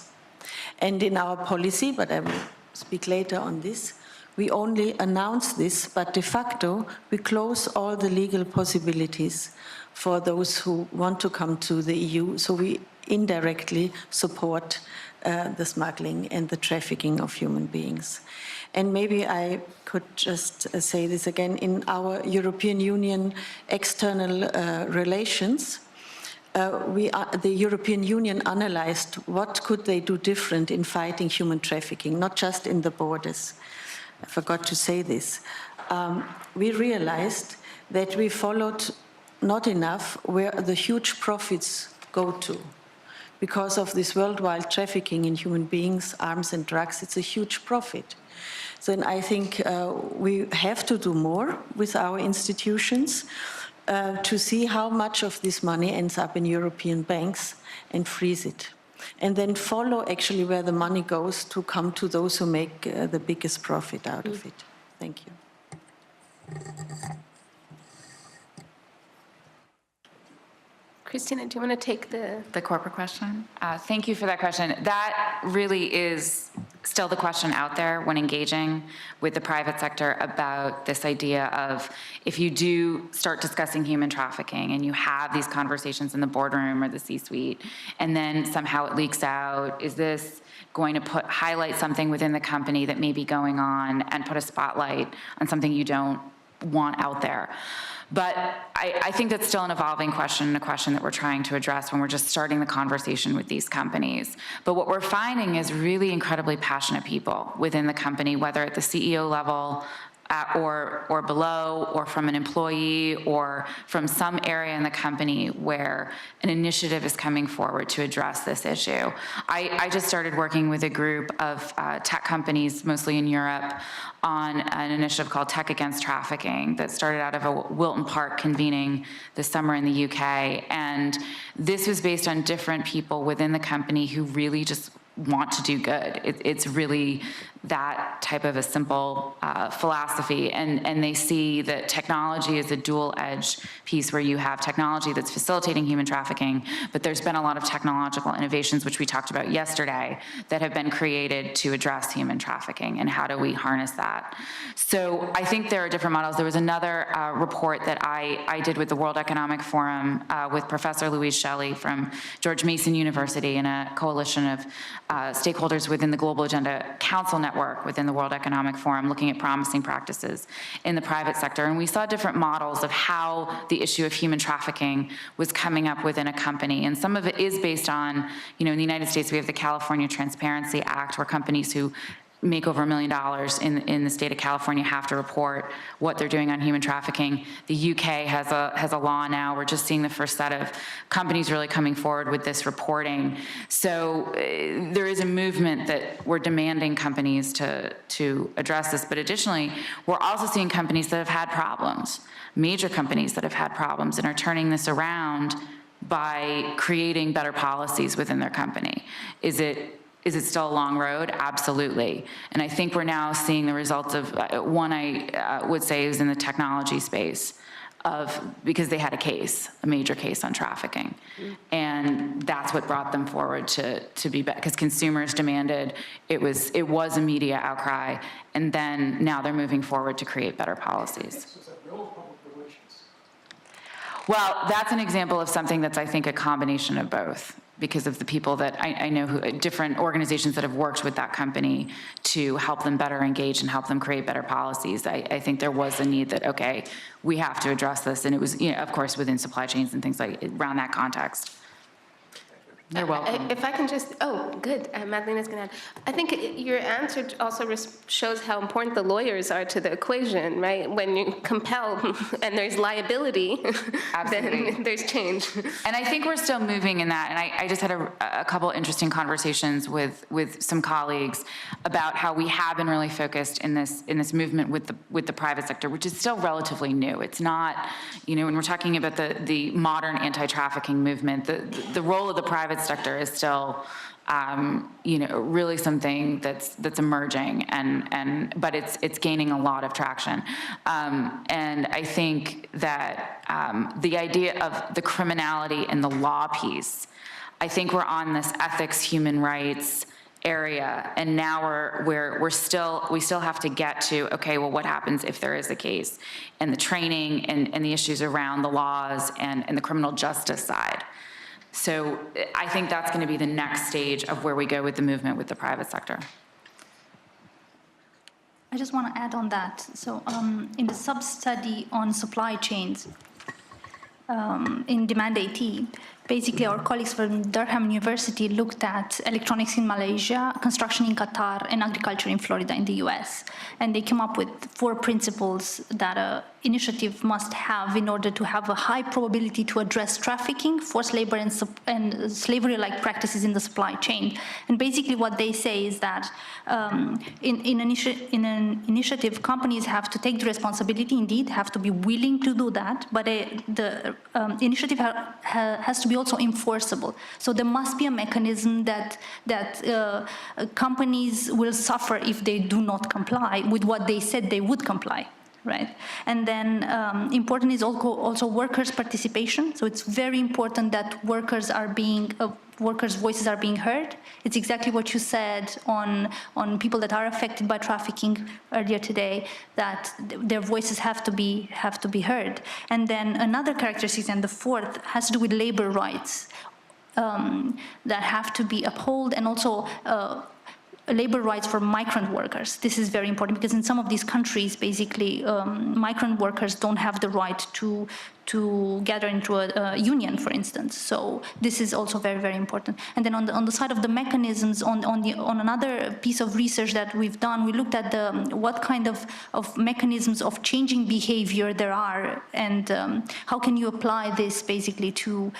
B: And in our policy, but I will speak later on this, we only announce this, but de facto we close all the legal possibilities for those who want to come to the EU. So we indirectly support the smuggling and the trafficking of human beings. And maybe I could just say this again, in our European Union external relations, the European Union analyzed what could they do different in fighting human trafficking, not just in the borders. I forgot to say this. We realized that we followed not enough where the huge profits go to. Because of this worldwide trafficking in human beings, arms and drugs, it's a huge profit. So I think we have to do more with our institutions to see how much of this money ends up in European banks and freeze it. And then follow actually where the money goes to come to those who make the biggest profit out of it. Thank you.
A: Christina, do you want to take
F: the corporate question? Thank you for that question. That really is still the question out there when engaging with the private sector about this idea of if you do start discussing human trafficking and you have these conversations in the boardroom or the C-suite, and then somehow it leaks out, is this going to highlight something within the company that may be going on and put a spotlight on something you don't want out there? But I think that's still an evolving question and a question that we're trying to address when we're just starting the conversation with these companies. But what we're finding is really incredibly passionate people within the company, whether at the CEO level, or below, or from an employee, or from some area in the company where an initiative is coming forward to address this issue. I just started working with a group of tech companies, mostly in Europe, on an initiative called Tech Against Trafficking that started out of a Wilton Park convening this summer in the UK. And this was based on different people within the company who really just want to do good. It's really that type of a simple philosophy, and they see that technology is a dual-edged piece where you have technology that's facilitating human trafficking, but there's been a lot of technological innovations, which we talked about yesterday, that have been created to address human trafficking, and how do we harness that? So I think there are different models. There was another report that I did with the World Economic Forum with Professor Louise Shelley from George Mason University and a coalition of stakeholders within the Global Agenda Council Network within the World Economic Forum, looking at promising practices in the private sector. And we saw different models of how the issue of human trafficking was coming up within a company. And some of it is based on, in the United States, we have the California Transparency Act, where companies who make over $1 million in the state of California have to report what they're doing on human trafficking. The UK has a law now. We're just seeing the first set of companies really coming forward with this reporting. So there is a movement that we're demanding companies to address this. But additionally, we're also seeing companies that have had problems, major companies that have had problems, and are turning this around by creating better policies within their company. Is it still a long road? Absolutely. And I think we're now seeing the results of, one I would say is in the technology space, because they had a major case on trafficking. And that's what brought them forward to be better, because consumers demanded, it was a media outcry, and then now they're moving forward to create better policies. Well, that's an example of something that's, I think, a combination of both, because of the people that I know, different organizations that have worked with that company to help them better engage and help them create better policies. I think there was a need that, okay, we have to address this. And it was, of course, within supply chains and things like around that context. You're welcome.
A: If I can just, good, Madeleina's going to add. I think your answer also shows how important the lawyers are to the equation, right? When you compel and there's liability, then there's change.
F: And I think we're still moving in that. And I just had a couple interesting conversations with some colleagues about how we have been really focused in this movement with the private sector, which is still relatively new. It's not, when we're talking about the modern anti-trafficking movement, the role of the private sector is still, really something that's emerging, but it's gaining a lot of traction. And I think that the idea of the criminality and the law piece, I think we're on this ethics, human rights area, and now we still have to get to, okay, well, what happens if there is a case, and the training and the issues around the laws and the criminal justice side. So I think that's going to be the next stage of where we go with the movement with the private sector.
C: I just want to add on that. So in the sub-study on supply chains in DemandAT, basically our colleagues from Durham University looked at electronics in Malaysia, construction in Qatar, and agriculture in Florida in the US. And they came up with 4 principles that an initiative must have in order to have a high probability to address trafficking, forced labor, and slavery-like practices in the supply chain. And basically what they say is that in an initiative, companies have to take the responsibility, indeed, have to be willing to do that, but the initiative has to be also enforceable. So there must be a mechanism that companies will suffer if they do not comply with what they said they would comply. Right, and then important is also workers' participation. So it's very important that workers' voices are being heard. It's exactly what you said on people that are affected by trafficking earlier today, that their voices have to be heard. And then another characteristic, and the 4th, has to do with labor rights that have to be upheld, and also labor rights for migrant workers. This is very important because in some of these countries, basically, migrant workers don't have the right to gather into a union, for instance. So this is also very, very important. And then on the side of the mechanisms, on another piece of research that we've done, we looked at what kind of mechanisms of changing behavior there are, and how can you apply this basically to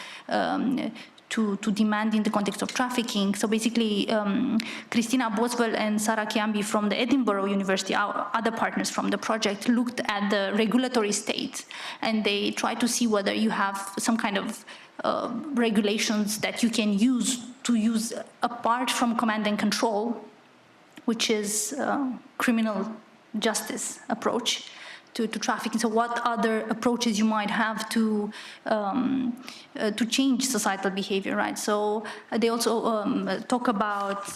C: demand in the context of trafficking. So basically, Christina Boswell and Sarah Kiambi from the Edinburgh University, our other partners from the project, looked at the regulatory state, and they tried to see whether you have some kind of regulations that you can use apart from command and control, which is criminal justice approach to trafficking. So what other approaches you might have to change societal behavior, right? So they also talk about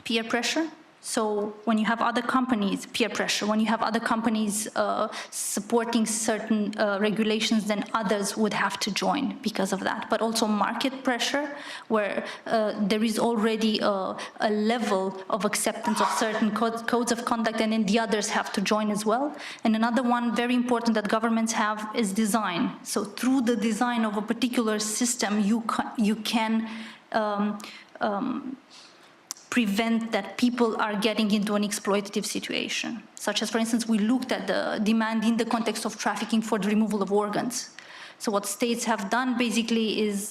C: peer pressure. So when you have other companies, peer pressure, when you have other companies supporting certain regulations, then others would have to join because of that. But also market pressure, where there is already a level of acceptance of certain codes of conduct, and then the others have to join as well. And another one very important that governments have is design. So through the design of a particular system, you can prevent that people are getting into an exploitative situation, such as, for instance, we looked at the demand in the context of trafficking for the removal of organs. So what states have done basically is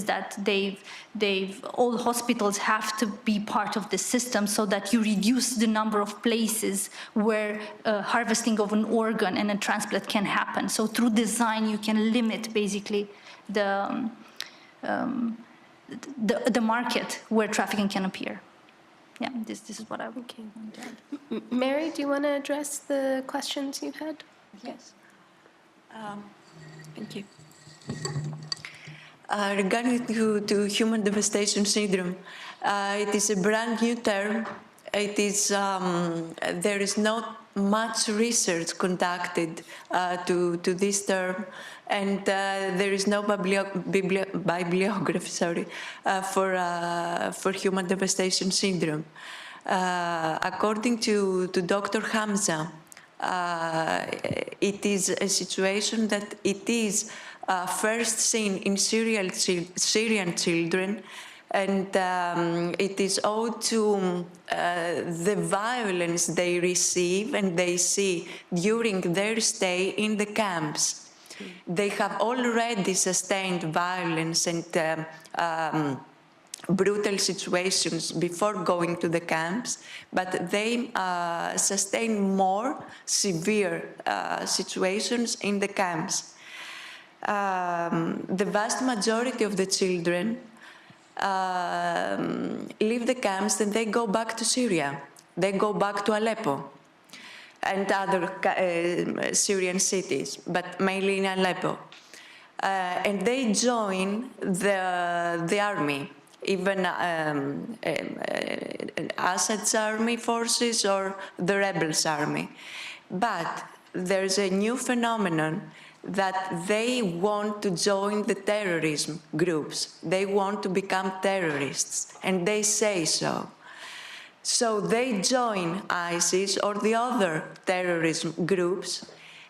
C: that all hospitals have to be part of the system, so that you reduce the number of places where harvesting of an organ and a transplant can happen. So through design, you can limit basically the market where trafficking can appear. Yeah, this is what I would want to add.
A: Mary, do you want to address the questions you've had?
D: Yes. Thank you. Regarding to human devastation syndrome, it is a brand new term. It is there is not much research conducted to this term, and there is no bibliography, for human devastation syndrome. According to Dr. Hamza, it is a situation that it is first seen in Syrian children, and it is owed to the violence they receive and they see during their stay in the camps. They have already sustained violence and brutal situations before going to the camps, but they sustain more severe situations in the camps. The vast majority of the children leave the camps and they go back to Syria. They go back to Aleppo and other Syrian cities, but mainly in Aleppo. And they join the army, even Assad's army forces or the rebels' army. But there's a new phenomenon that they want to join the terrorism groups. They want to become terrorists, and they say so. So they join ISIS or the other terrorism groups,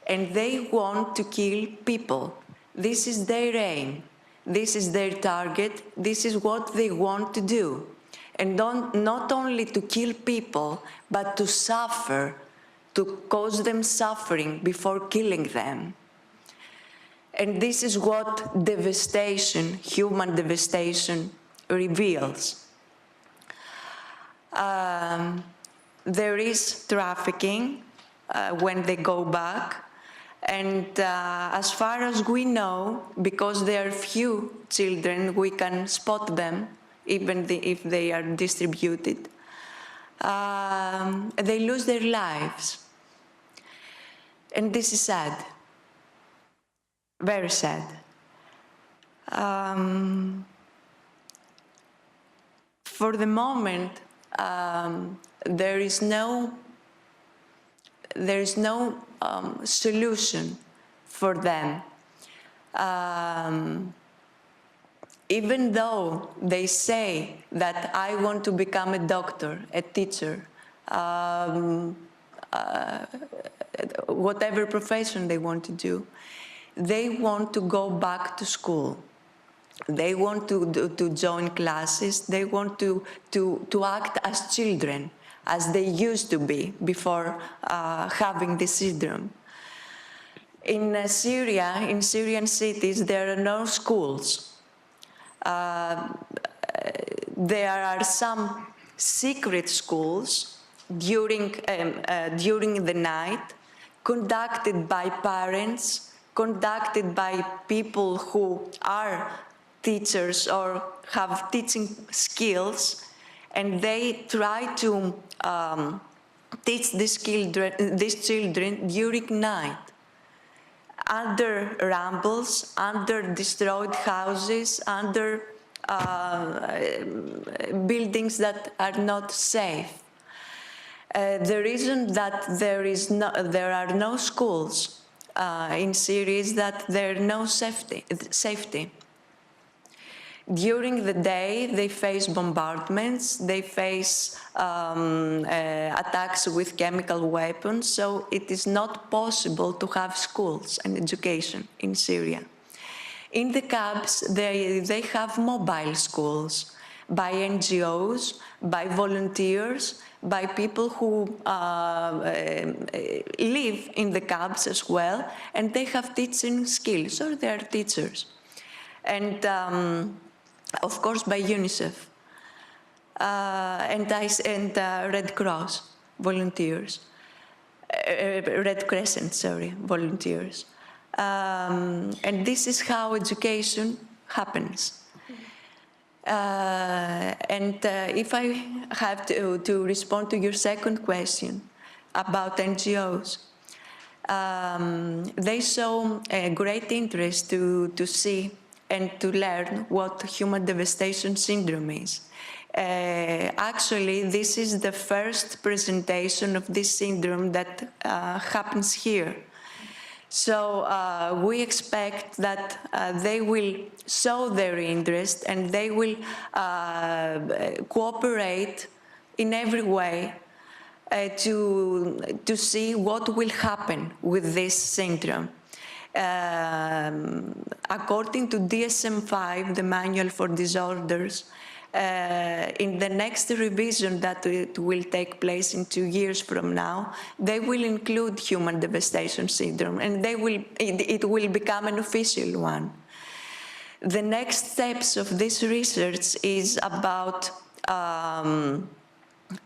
D: and they want to kill people. This is their aim. This is their target. This is what they want to do. And not only to kill people, but to suffer, to cause them suffering before killing them. And this is what devastation, human devastation, reveals. There is trafficking when they go back. And as far as we know, because there are few children, we can spot them, even if they are distributed. They lose their lives. And this is sad. Very sad. For the moment, there is no solution for them. Even though they say that I want to become a doctor, a teacher, whatever profession they want to do, they want to go back to school. They want to join classes. They want to act as children, as they used to be before having the syndrome. In Syria, in Syrian cities, there are no schools. There are some secret schools during the night, conducted by parents, conducted by people who are teachers or have teaching skills, and they try to teach these children during night, under rambles, under destroyed houses, under buildings that are not safe. The reason that there are no schools in Syria is that there is no safety. During the day, they face bombardments, they face attacks with chemical weapons, so it is not possible to have schools and education in Syria. In the camps, they have mobile schools by NGOs, by volunteers, by people who live in the camps as well, and they have teaching skills, or they are teachers. And of course, by UNICEF and Red Cross volunteers, Red Crescent, sorry, volunteers. And this is how education happens. If I have to respond to your second question about NGOs, they show a great interest to see and to learn what human devastation syndrome is. Actually, this is the first presentation of this syndrome that happens here. So we expect that they will show their interest and they will cooperate in every way to see what will happen with this syndrome. According to DSM-5, the Manual for Disorders, in the next revision that it will take place in 2 years from now, they will include human devastation syndrome, and it will become an official one. The next steps of this research is about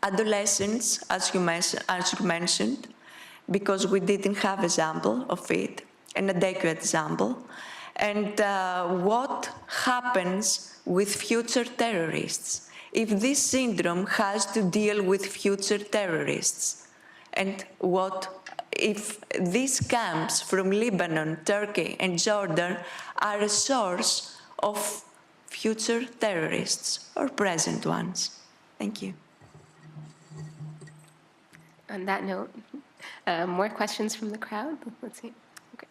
D: adolescents, as you mentioned, because we didn't have an example of it, an adequate example, and what happens with future terrorists if this syndrome has to deal with future terrorists, and what if these camps from Lebanon, Turkey, and Jordan are a source of future terrorists or present ones. Thank you.
A: On that note, more questions from the crowd? Let's see. Okay.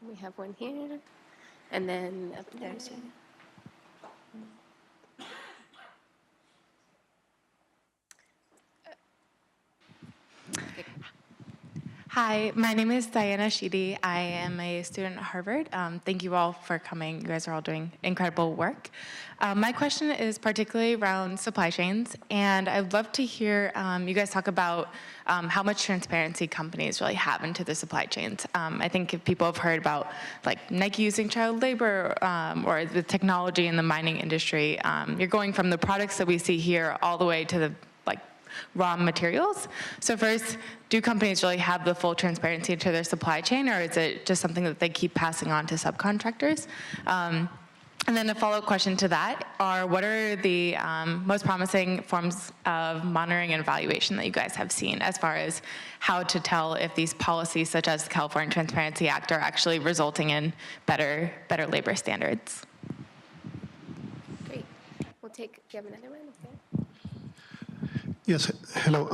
A: We have one here, and then up there.
L: Hi, my name is Diana Sheedy. I am a student at Harvard. Thank you all for coming. You guys are all doing incredible work. My question is particularly around supply chains, and I'd love to hear you guys talk about how much transparency companies really have into the supply chains. I think if people have heard about like Nike using child labor or the technology in the mining industry, you're going from the products that we see here all the way to the raw materials. So first, do companies really have the full transparency into their supply chain, or is it just something that they keep passing on to subcontractors? And then a follow-up question to that are, what are the most promising forms of monitoring and evaluation that you guys have seen as far as how to tell if these policies, such as the California Transparency Act, are actually resulting in better labor standards?
A: Great. We'll take, do you have another one? Okay.
M: Yes, hello.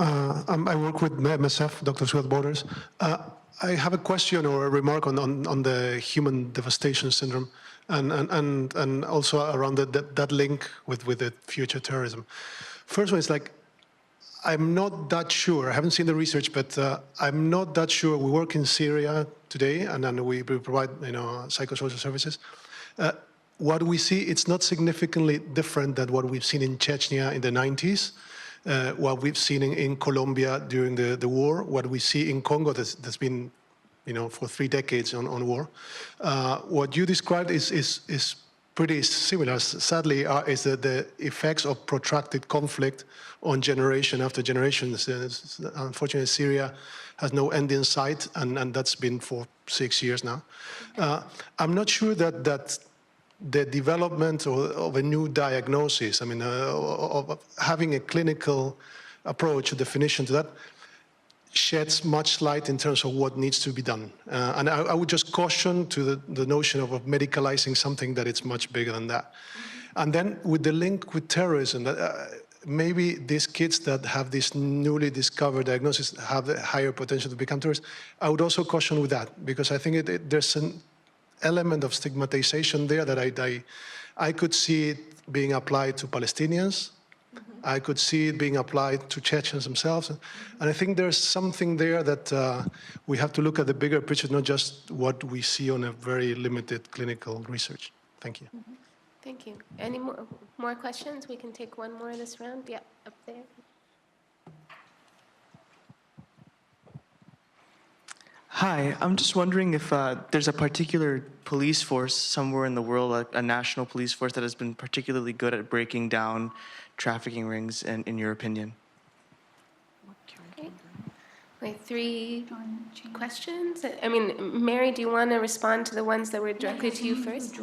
M: I work with MSF, Doctors Without Borders. I have a question or a remark on the human devastation syndrome and also around that link with the future terrorism. First one is like, I'm not that sure, I haven't seen the research, but I'm not that sure. We work in Syria today and then we provide psychosocial services. What we see, it's not significantly different than what we've seen in Chechnya in the 90s. What we've seen in Colombia during the war, what we see in Congo that's been, for 3 decades on war. What you described is pretty similar, sadly, is the effects of protracted conflict on generation after generation. Unfortunately, Syria has no end in sight, and that's been for 6 years now. I'm not sure that the development of a new diagnosis, of having a clinical approach, a definition to that, sheds much light in terms of what needs to be done. And I would just caution to the notion of medicalizing something that it's much bigger than that. And then with the link with terrorism, maybe these kids that have this newly discovered diagnosis have a higher potential to become terrorists. I would also caution with that, because I think there's an element of stigmatization there that I could see it being applied to Palestinians. I could see it being applied to Chechens themselves. And I think there's something there that we have to look at the bigger picture, not just what we see on a very limited clinical research. Thank you.
A: Thank you. Any more questions? We can take one more this round. Yeah, up there.
N: Hi, I'm just wondering if there's a particular police force somewhere in the world, a national police force that has been particularly good at breaking down trafficking rings, in your opinion.
A: Okay. Wait, 3 questions? Mary, do you want to respond to the ones that were directly to you first?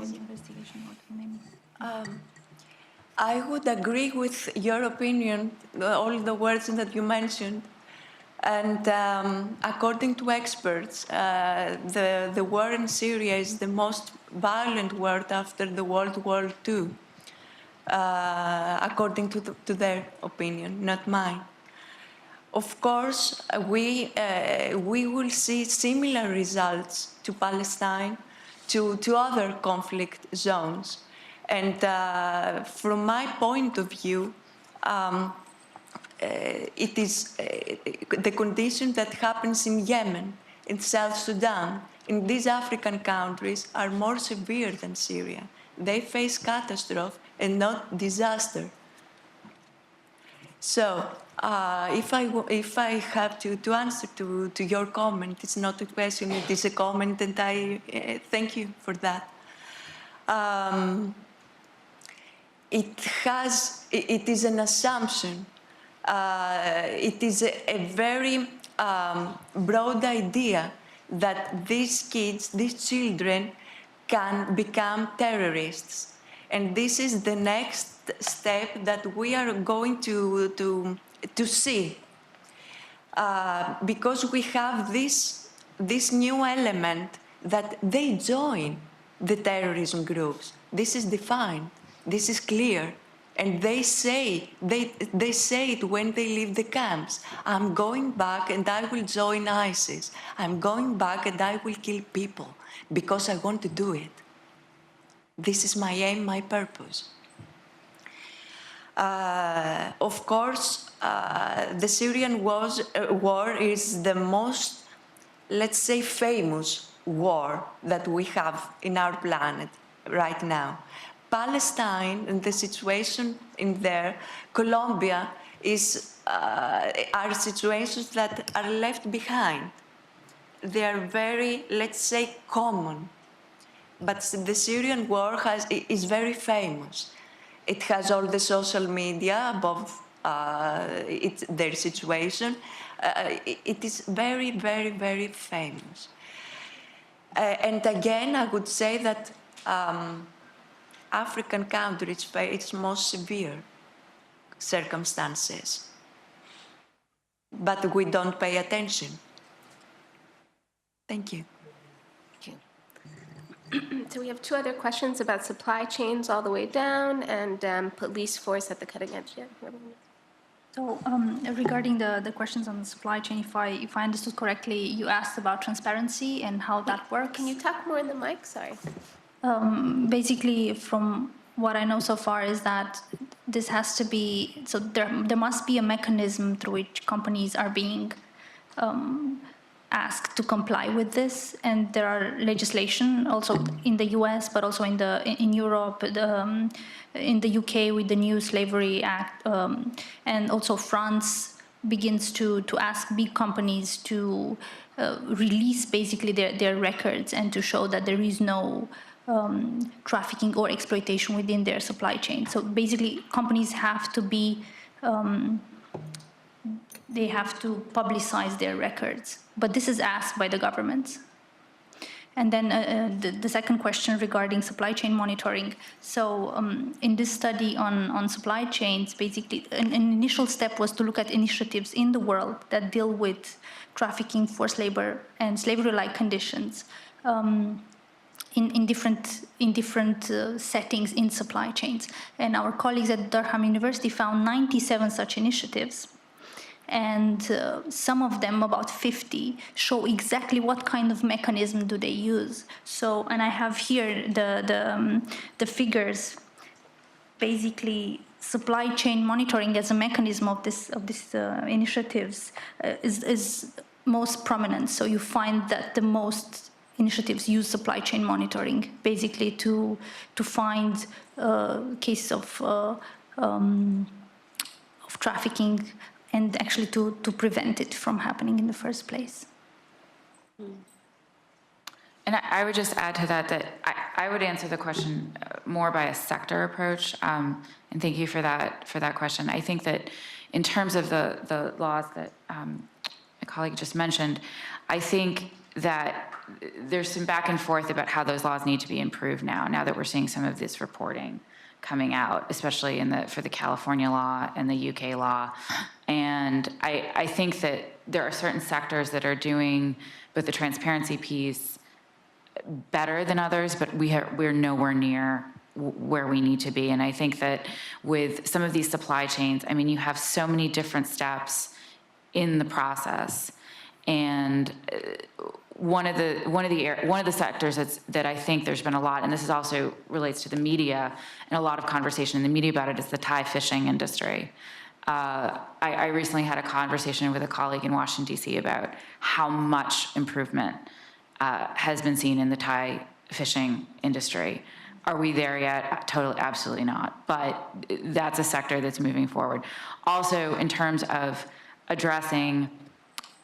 D: I would agree with your opinion, all the words that you mentioned. And according to experts, the war in Syria is the most violent war after the World War II, according to their opinion, not mine. Of course, we will see similar results to Palestine, to other conflict zones. And from my point of view, it is the condition that happens in Yemen, in South Sudan, in these African countries are more severe than Syria. They face catastrophe and not disaster. So if I have to answer to your comment, it's not a question, it is a comment, and I thank you for that. It is an assumption. It is a very broad idea that these kids, these children, can become terrorists. And this is the next step that we are going to see. Because we have this new element that they join the terrorism groups. This is defined. This is clear. And they say it when they leave the camps. I'm going back and I will join ISIS. I'm going back and I will kill people because I want to do it. This is my aim, my purpose. Of course, the Syrian war is the most let's say, famous war that we have in our planet right now. Palestine and the situation in there, Colombia, are situations that are left behind. They are very, let's say, common. But the Syrian war is very famous. It has all the social media above their situation. It is very, very, very famous. And again, I would say that African countries face most severe circumstances, but we don't pay attention. Thank you.
A: So we have two other questions about supply chains all the way down and police force at the cutting edge. Yeah.
C: So regarding the questions on the supply chain, if I understood correctly, you asked about transparency and how that works.
A: Can you talk more in the mic? Sorry.
C: Basically, from what I know so far is that this has to be, so there must be a mechanism through which companies are being asked to comply with this, and there are legislation also in the US, but also in Europe, in the UK with the New Slavery Act, and also France begins to ask big companies to release basically their records and to show that there is no trafficking or exploitation within their supply chain. So basically, companies have to be they have to publicize their records, but this is asked by the governments. And then the second question regarding supply chain monitoring. So in this study on supply chains, basically an initial step was to look at initiatives in the world that deal with trafficking, forced labor, and slavery-like conditions in different settings in supply chains. And our colleagues at Durham University found 97 such initiatives. And some of them, about 50, show exactly what kind of mechanism do they use. So, and I have here the figures. Basically, supply chain monitoring as a mechanism of this initiatives is most prominent. So you find that the most initiatives use supply chain monitoring, basically to find cases of trafficking, and actually to prevent it from happening in the first place.
F: And I would just add to that I would answer the question more by a sector approach. And thank you for that question. I think that in terms of the laws that my colleague just mentioned, I think that there's some back and forth about how those laws need to be improved now that we're seeing some of this reporting coming out, especially for the California law and the UK law. And I think that there are certain sectors that are doing both the transparency piece better than others, but we're nowhere near where we need to be. And I think that with some of these supply chains, I mean, you have so many different steps in the process. And one of the sectors that I think there's been a lot, and this is also relates to the media, and a lot of conversation in the media about it, is the Thai fishing industry. I recently had a conversation with a colleague in Washington, D.C. about how much improvement has been seen in the Thai fishing industry. Are we there yet? Totally, absolutely not. But that's a sector that's moving forward. Also, in terms of addressing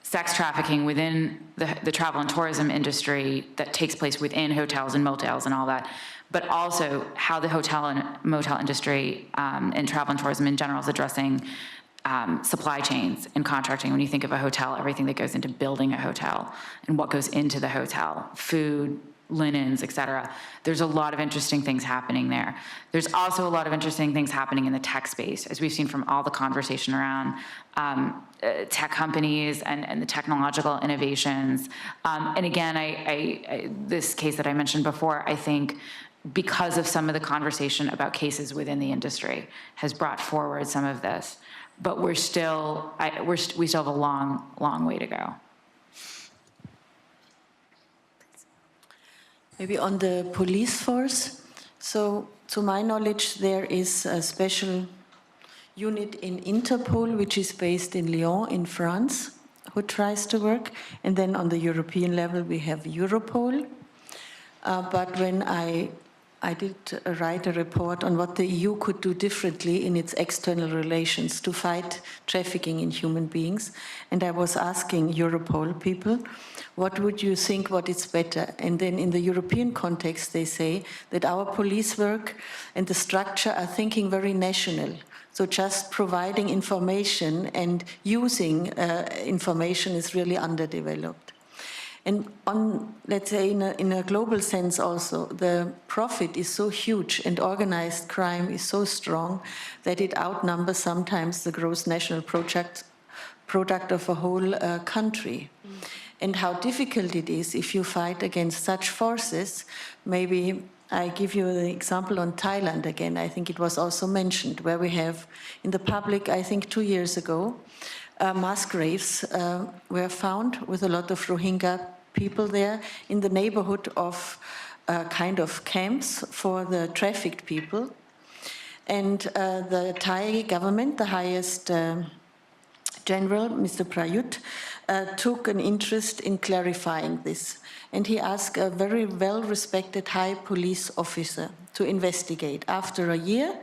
F: sex trafficking within the travel and tourism industry that takes place within hotels and motels and all that, but also how the hotel and motel industry and travel and tourism in general is addressing supply chains and contracting. When you think of a hotel, everything that goes into building a hotel and what goes into the hotel, food, linens, et cetera. There's a lot of interesting things happening there. There's also a lot of interesting things happening in the tech space, as we've seen from all the conversation around tech companies and the technological innovations. And again, this case that I mentioned before, I think because of some of the conversation about cases within the industry has brought forward some of this. But we still have a long, long way to go.
B: Maybe on the police force. So to my knowledge, there is a special unit in Interpol, which is based in Lyon in France, who tries to work. And then on the European level, we have Europol. But when I did write a report on what the EU could do differently in its external relations to fight trafficking in human beings. And I was asking Europol people, what would you think, what is better? And then in the European context, they say that our police work and the structure are thinking very national. So just providing information and using information is really underdeveloped. And on, let's say, in a global sense also, the profit is so huge and organized crime is so strong that it outnumbers sometimes the gross national product of a whole country. And how difficult it is if you fight against such forces. Maybe I give you the example on Thailand again. I think it was also mentioned, where we have in the public, I think 2 years ago, mass graves were found with a lot of Rohingya people there in the neighborhood of kind of camps for the trafficked people. And the Thai government, the highest general, Mr. Prayut, took an interest in clarifying this. And he asked a very well-respected high police officer to investigate. After a year,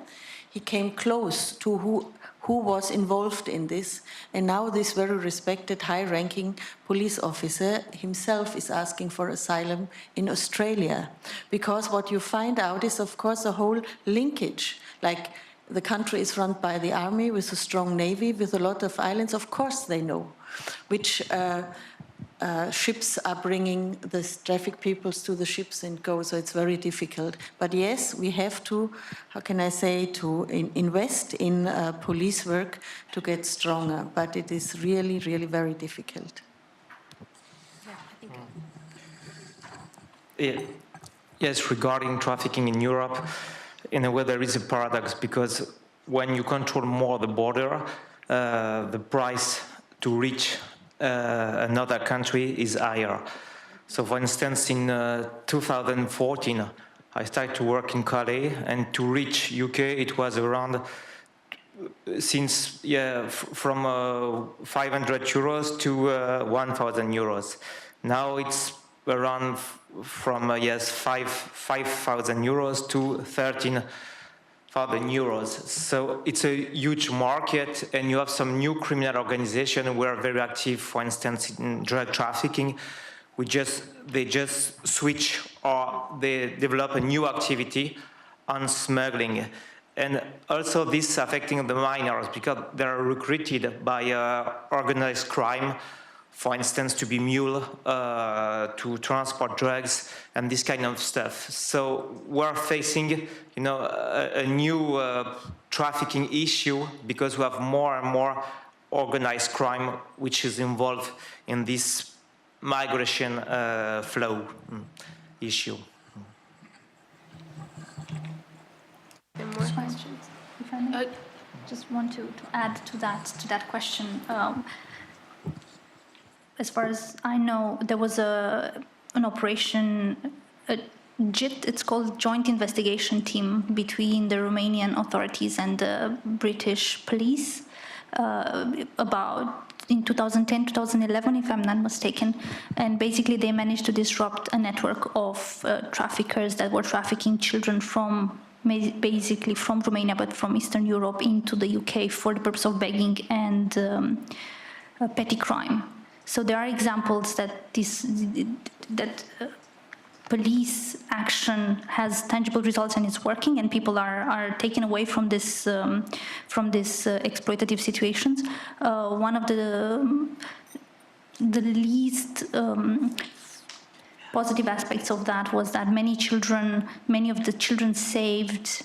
B: he came close to who was involved in this. And now this very respected high-ranking police officer himself is asking for asylum in Australia. Because what you find out is, of course, a whole linkage. Like the country is run by the army with a strong navy, with a lot of islands. Of course they know which ships are bringing the trafficked peoples to the ships and go, so it's very difficult. But yes, we have to, how can I say, to invest in police work to get stronger, but it is really, really very difficult.
H: Yes, regarding trafficking in Europe, in a way there is a paradox, because when you control more the border, the price to reach another country is higher. So for instance, in 2014, I started to work in Calais, and to reach UK, it was around, from 500 euros to 1,000 euros. Now it's around from 5,000 euros to 13,000 euros. So it's a huge market, and you have some new criminal organizations who are very active, for instance, in drug trafficking. They just switch, or they develop a new activity on smuggling. And also this affecting the minors, because they are recruited by organized crime, for instance, to be mule, to transport drugs, and this kind of stuff. So we're facing, a new trafficking issue, because we have more and more organized crime which is involved in this migration flow issue.
C: More questions, if I may? Just want to add to that question. As far as I know, there was an operation, a JIT, it's called Joint Investigation Team, between the Romanian authorities and the British police about in 2010, 2011, if I'm not mistaken. And basically they managed to disrupt a network of traffickers that were trafficking children basically from Romania, but from Eastern Europe into the UK for the purpose of begging and petty crime. So there are examples that police action has tangible results and it's working, and people are taken away from this exploitative situations. One of the least positive aspects of that was that many of the children saved,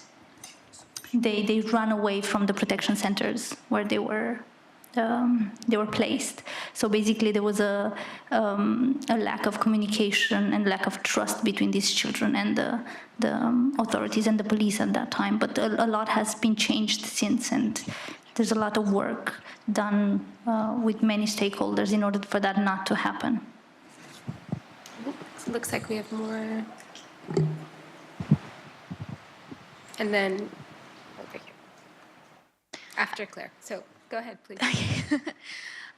C: they ran away from the protection centers where they were placed. So basically there was a lack of communication and lack of trust between these children and the authorities and the police at that time. But a lot has been changed since, and there's a lot of work done with many stakeholders in order for that not to happen.
A: Looks like we have more. And then over here. After Claire. So go ahead, please.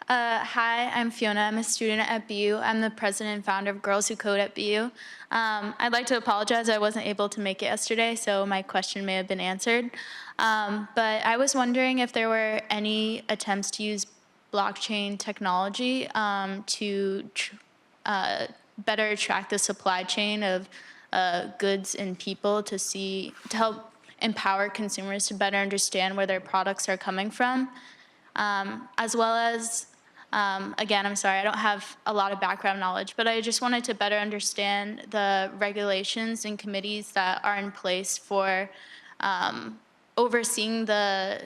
O: Hi, I'm Fiona. I'm a student at BU. I'm the president and founder of Girls Who Code at BU. I'd like to apologize. I wasn't able to make it yesterday, so my question may have been answered. But I was wondering if there were any attempts to use blockchain technology to better track the supply chain of goods and people to help empower consumers to better understand where their products are coming from, as well as, again, I'm sorry, I don't have a lot of background knowledge, but I just wanted to better understand the regulations and committees that are in place for overseeing the,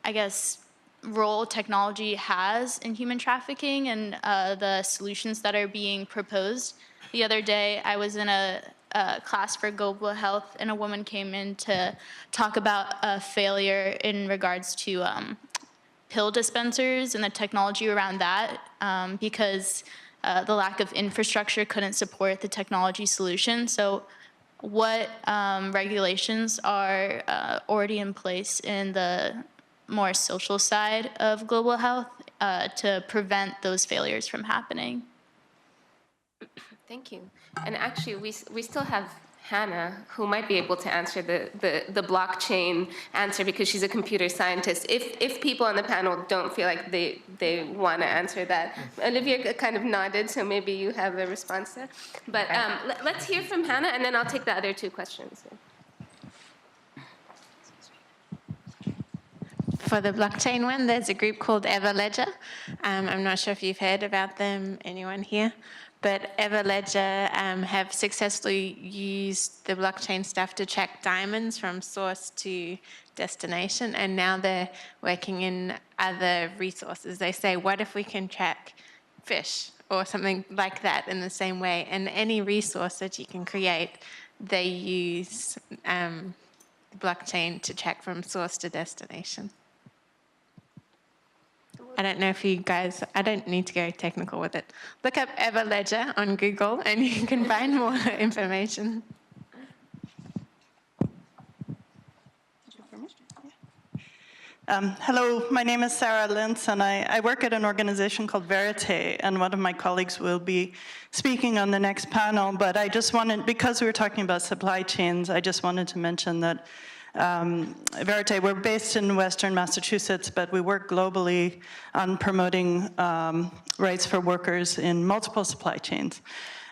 O: I guess, role technology has in human trafficking and the solutions that are being proposed. The other day, I was in a class for global health, and a woman came in to talk about a failure in regards to pill dispensers and the technology around that, because the lack of infrastructure couldn't support the technology solution. So what regulations are already in place in the more social side of global health to prevent those failures from happening?
A: Thank you. And actually, we still have Hannah, who might be able to answer the blockchain answer because she's a computer scientist. If people on the panel don't feel like they want to answer that. Olivia kind of nodded, so maybe you have a response there. But let's hear from Hannah, and then I'll take the other two questions.
P: For the blockchain one, there's a group called Everledger. I'm not sure if you've heard about them, anyone here, but Everledger have successfully used the blockchain stuff to track diamonds from source to destination, and now they're working in other resources. They say, what if we can track fish or something like that in the same way? And any resource that you can create, they use blockchain to track from source to destination. I don't know if you guys, I don't need to go technical with it. Look up Everledger on Google and you can find more information.
Q: Hello, my name is Sarah Lintz, and I work at an organization called Verite, and one of my colleagues will be speaking on the next panel, but I just wanted, because we were talking about supply chains, I just wanted to mention that Verite, we're based in Western Massachusetts, but we work globally on promoting rights for workers in multiple supply chains.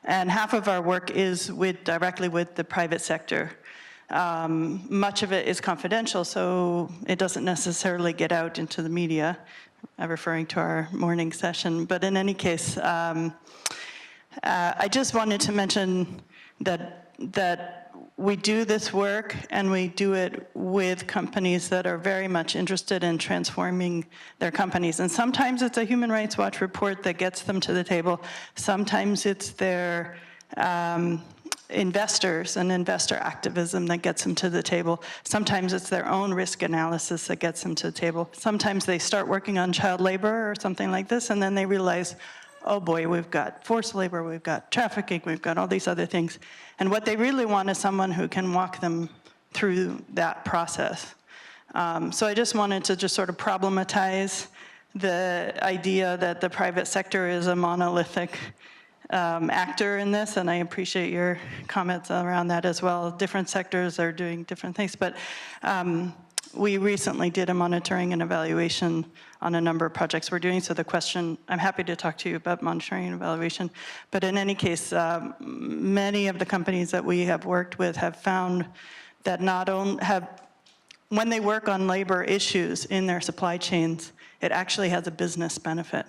Q: And half of our work is directly with the private sector. Much of it is confidential, so it doesn't necessarily get out into the media, referring to our morning session. But in any case, I just wanted to mention that we do this work, and we do it with companies that are very much interested in transforming their companies. And sometimes it's a Human Rights Watch report that gets them to the table. Sometimes it's their investors and investor activism that gets them to the table. Sometimes it's their own risk analysis that gets them to the table. Sometimes they start working on child labor or something like this, and then they realize, oh boy, we've got forced labor, we've got trafficking, we've got all these other things. And what they really want is someone who can walk them through that process. So I just wanted to just sort of problematize the idea that the private sector is a monolithic actor in this, and I appreciate your comments around that as well. Different sectors are doing different things, but we recently did a monitoring and evaluation on a number of projects we're doing. So the question, I'm happy to talk to you about monitoring and evaluation. But in any case, many of the companies that we have worked with have found that not only when they work on labor issues in their supply chains, it actually has a business benefit.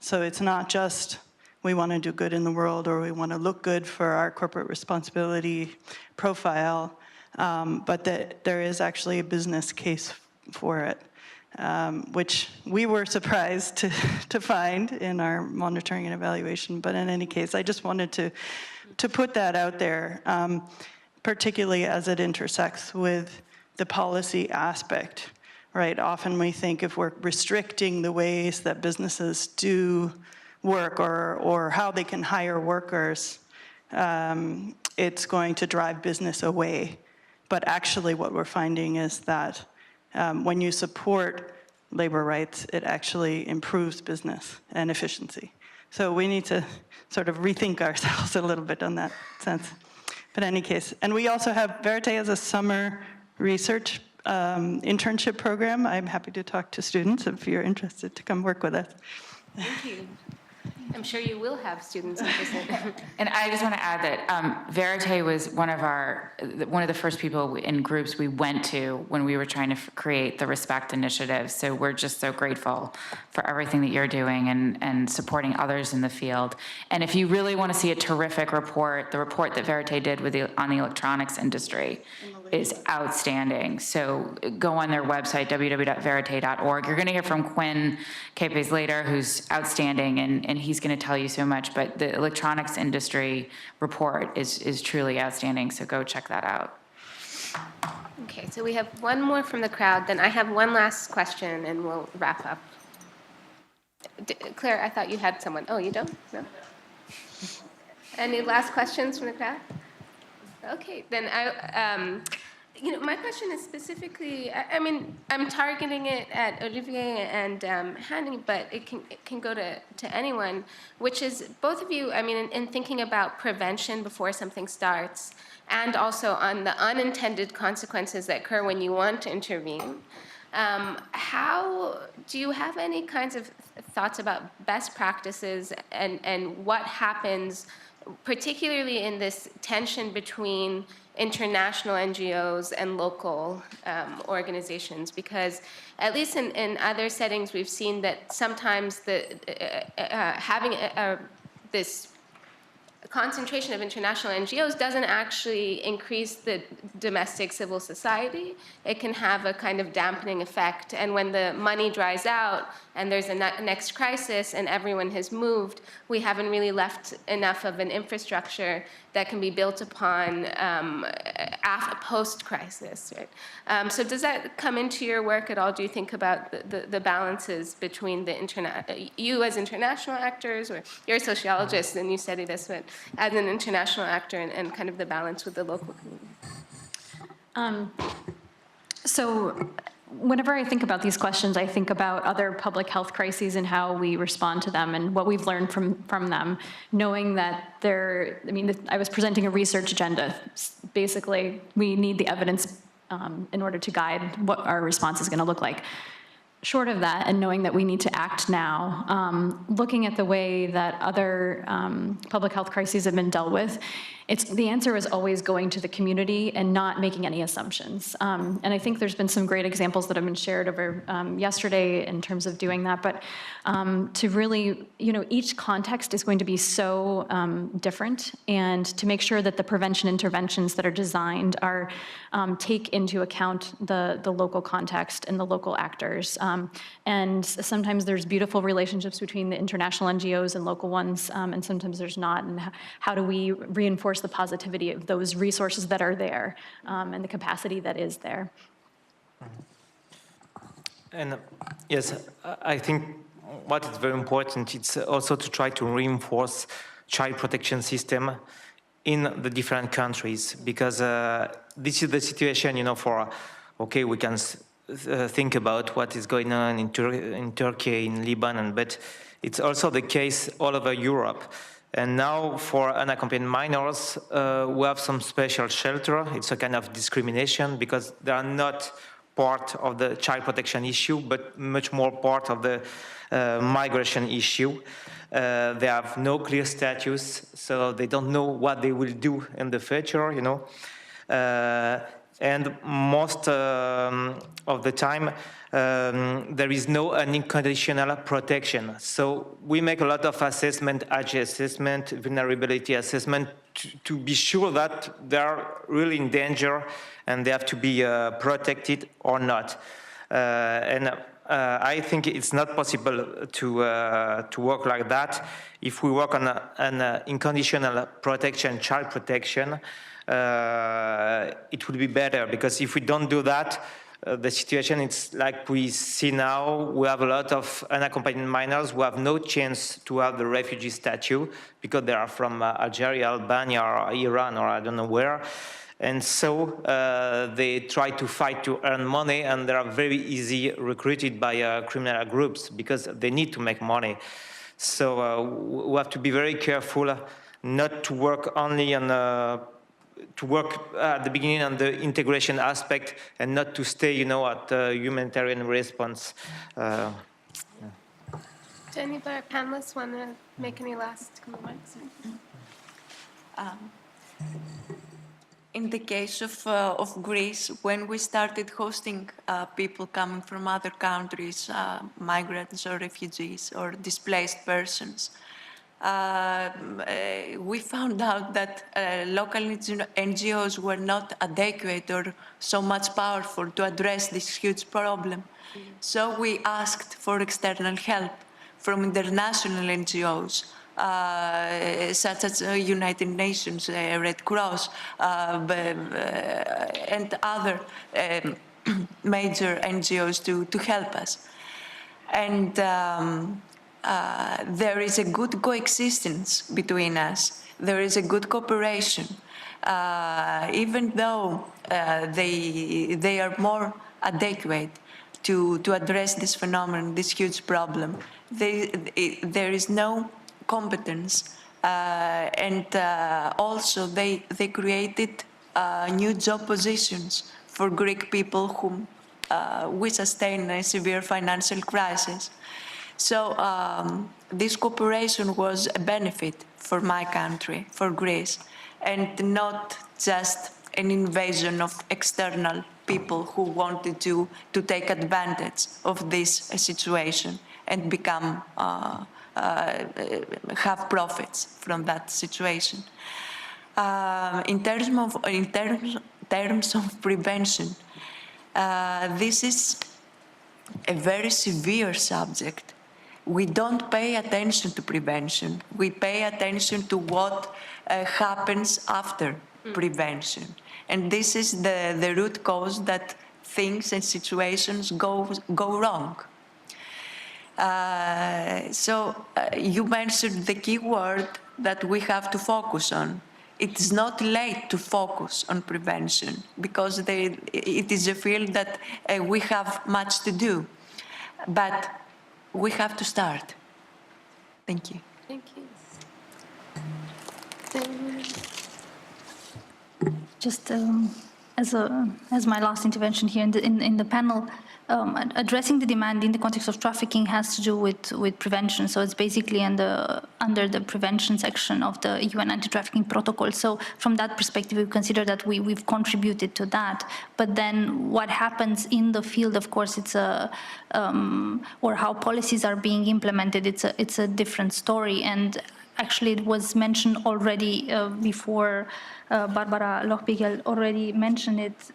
Q: So it's not just we want to do good in the world or we want to look good for our corporate responsibility profile, but that there is actually a business case for it, which we were surprised to find in our monitoring and evaluation. But in any case, I just wanted to put that out there, particularly as it intersects with the policy aspect, right? Often we think if we're restricting the ways that businesses do work or how they can hire workers, it's going to drive business away. But actually what we're finding is that when you support labor rights, it actually improves business and efficiency. So we need to sort of rethink ourselves a little bit on that sense. But in any case, and we also have, Verite as a summer research internship program. I'm happy to talk to students if you're interested to come work with us.
A: Thank you. I'm sure you will have students interested.
F: And I just want to add that Verite was one of the first people in groups we went to when we were trying to create the Respect initiative. So we're just so grateful for everything that you're doing and supporting others in the field. And if you really want to see a terrific report, the report that Verite did on the electronics industry is outstanding. So go on their website, www.verite.org. You're going to hear from Quinn Capes later, who's outstanding, and he's going to tell you so much, but the electronics industry report is truly outstanding, so go check that out.
A: Okay, so we have one more from the crowd, then I have one last question and we'll wrap up. Claire, I thought you had someone. Oh, you don't? No? Any last questions from the crowd? Okay, then my question is specifically, I mean, I'm targeting it at Olivier and Hanni, but it can go to anyone, which is both of you, I mean, in thinking about prevention before something starts, and also on the unintended consequences that occur when you want to intervene. How do you have any kinds of thoughts about best practices and what happens, particularly in this tension between international NGOs and local organizations? Because at least in other settings, we've seen that sometimes having this concentration of international NGOs doesn't actually increase the domestic civil society. It can have a kind of dampening effect. And when the money dries out and there's a next crisis and everyone has moved, we haven't really left enough of an infrastructure that can be built upon post-crisis, right? So does that come into your work at all? Do you think about the balances between you as international actors, or you're a sociologist and you study this, but as an international actor and kind of the balance with the local community?
E: So whenever I think about these questions, I think about other public health crises and how we respond to them and what we've learned from them, knowing that I was presenting a research agenda. Basically, we need the evidence in order to guide what our response is going to look like. Short of that, and knowing that we need to act now, looking at the way that other public health crises have been dealt with, the answer is always going to the community and not making any assumptions. And I think there's been some great examples that have been shared over yesterday in terms of doing that. But to really, each context is going to be so different, and to make sure that the prevention interventions that are designed are take into account the local context and the local actors. And sometimes there's beautiful relationships between the international NGOs and local ones, and sometimes there's not. And how do we reinforce the positivity of those resources that are there and the capacity that is there?
H: And yes, I think what is very important, it's also to try to reinforce child protection system in the different countries, because this is the situation, we can think about what is going on in Turkey, in Lebanon, but it's also the case all over Europe. And now for unaccompanied minors, we have some special shelter. It's a kind of discrimination because they are not part of the child protection issue, but much more part of the migration issue. They have no clear status, so they don't know what they will do in the future, and most of the time, there is no unconditional protection. So we make a lot of assessment, age assessment, vulnerability assessment, to be sure that they are really in danger and they have to be protected or not. I think it's not possible to work like that. If we work on an unconditional protection, child protection, it would be better, because if we don't do that, the situation is like we see now. We have a lot of unaccompanied minors who have no chance to have the refugee status because they are from Algeria, Albania, or Iran, or I don't know where. And so they try to fight to earn money, and they are very easy recruited by criminal groups because they need to make money. So we have to be very careful not to work only on to work at the beginning on the integration aspect and not to stay, at the humanitarian response.
A: Do any of our panelists want to make any last comments?
D: In the case of Greece, when we started hosting people coming from other countries, migrants or refugees or displaced persons, we found out that local NGOs were not adequate or so much powerful to address this huge problem. So we asked for external help from international NGOs, such as United Nations, Red Cross, and other major NGOs to help us. And there is a good coexistence between us. There is a good cooperation. Even though they are more adequate to address this phenomenon, this huge problem, there is no competence. And also they created new job positions for Greek people whom we sustain a severe financial crisis. So this cooperation was a benefit for my country, for Greece, and not just an invasion of external people who wanted to take advantage of this situation and become, have profits from that situation. In terms of prevention, this is a very severe subject. We don't pay attention to prevention. We pay attention to what happens after prevention. And this is the root cause that things and situations go wrong. So you mentioned the key word that we have to focus on. It's not late to focus on prevention because it is a field that we have much to do. But we have to start. Thank you.
A: Thank you.
C: Just as my last intervention here in the panel, addressing the demand in the context of trafficking has to do with prevention. So it's basically under the prevention section of the UN Anti-Trafficking Protocol. So from that perspective, we consider that we've contributed to that. But then what happens in the field, of course, it's or how policies are being implemented, it's a different story. And actually, it was mentioned already before. Barbara Lochbihler already mentioned it.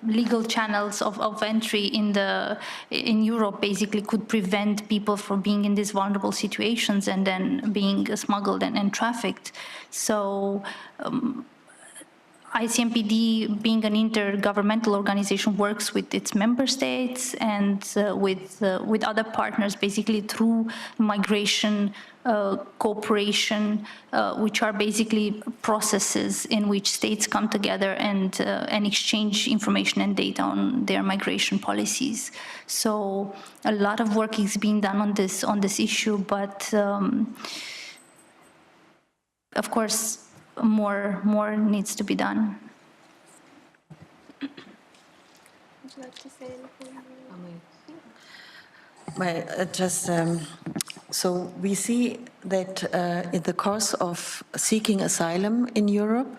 C: Legal channels of entry in Europe basically could prevent people from being in these vulnerable situations and then being smuggled and trafficked. So. ICMPD, being an intergovernmental organization, works with its member states and with other partners, basically through migration cooperation, which are basically processes in which states come together and exchange information and data on their migration policies. So a lot of work is being done on this issue, but of course, more needs to be done.
A: Would you like to say anything?
B: So we see that in the course of seeking asylum in Europe,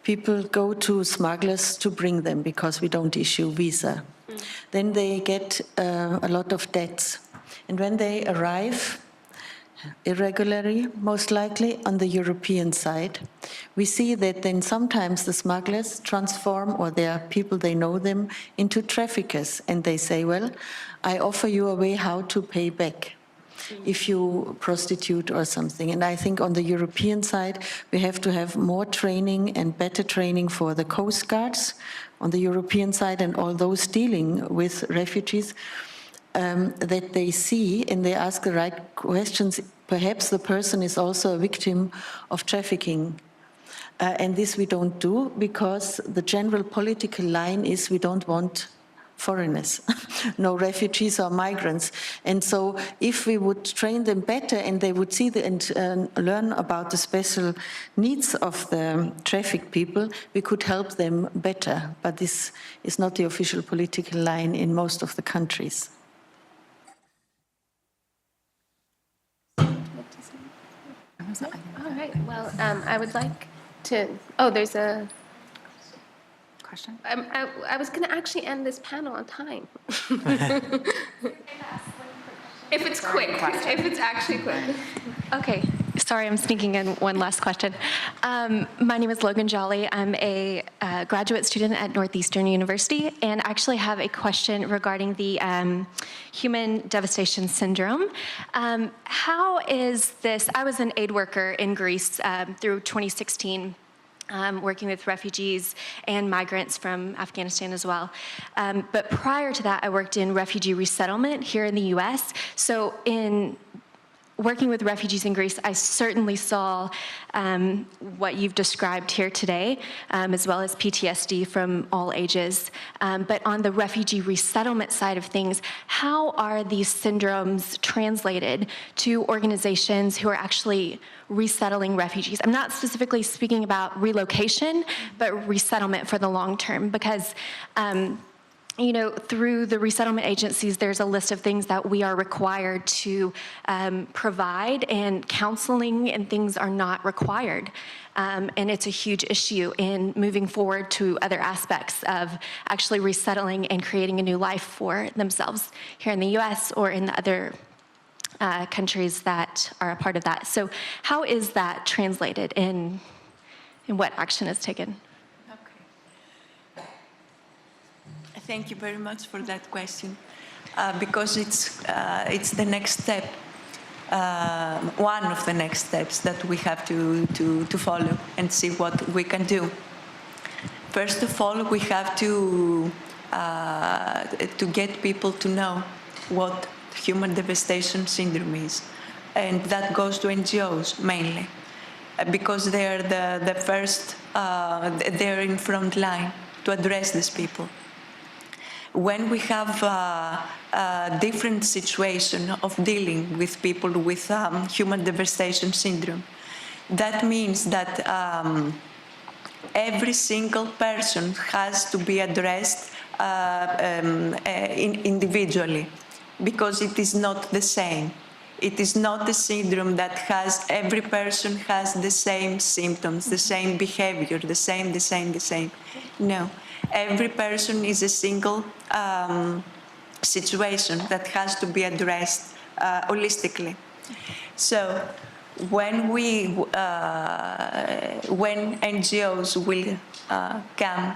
B: people go to smugglers to bring them because we don't issue visa. Then they get a lot of debts. And when they arrive, irregularly, most likely, on the European side, we see that then sometimes the smugglers transform, or there are people, they know them, into traffickers. And they say, well, I offer you a way how to pay back if you prostitute or something. And I think on the European side, we have to have more training and better training for the coast guards on the European side and all those dealing with refugees, that they see and they ask the right questions. Perhaps the person is also a victim of trafficking. And this we don't do because the general political line is we don't want foreigners, no refugees or migrants. And so if we would train them better and they would see and learn about the special needs of the trafficked people, we could help them better. But this is not the official political line in most of the countries.
A: All right, well, I would like to, oh, there's a
F: question.
A: I was going to actually end this panel on time. If it's quick, if it's actually quick.
R: Okay, sorry, I'm sneaking in one last question. My name is Logan Jolly. I'm a graduate student at Northeastern University, and I actually have a question regarding the human devastation syndrome. How is this? I was an aid worker in Greece through 2016. Working with refugees and migrants from Afghanistan as well. But prior to that, I worked in refugee resettlement here in the US. So in working with refugees in Greece, I certainly saw what you've described here today, as well as PTSD from all ages. But on the refugee resettlement side of things, how are these syndromes translated to organizations who are actually resettling refugees? I'm not specifically speaking about relocation, but resettlement for the long term, because you know, through the resettlement agencies, there's a list of things that we are required to provide, and counseling and things are not required. And it's a huge issue in moving forward to other aspects of actually resettling and creating a new life for themselves here in the US or in the other countries that are a part of that. So how is that translated in what action is taken?
D: Thank you very much for that question, because it's the next step, one of the next steps that we have to follow and see what we can do. First of all, we have to get people to know what human devastation syndrome is, and that goes to NGOs mainly, because they are the first, they're in front line to address these people. When we have a different situation of dealing with people with human devastation syndrome, that means that every single person has to be addressed individually, because it is not the same. It is not a syndrome that has, every person has the same symptoms, the same behavior, the same. No. Every person is a single situation that has to be addressed holistically. So when NGOs will come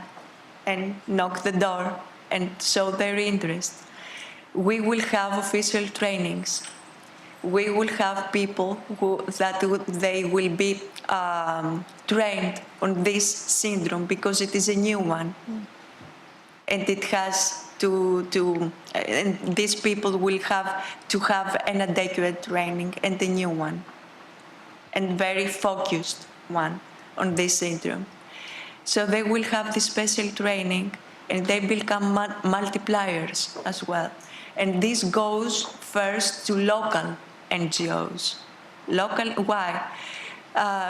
D: and knock the door and show their interest, we will have official trainings. We will have people they will be trained on this syndrome, because it is a new one, and it has and these people will have to have an adequate training and a new one, and very focused one on this syndrome. So they will have this special training, and they become multipliers as well. And this goes first to local NGOs. Why?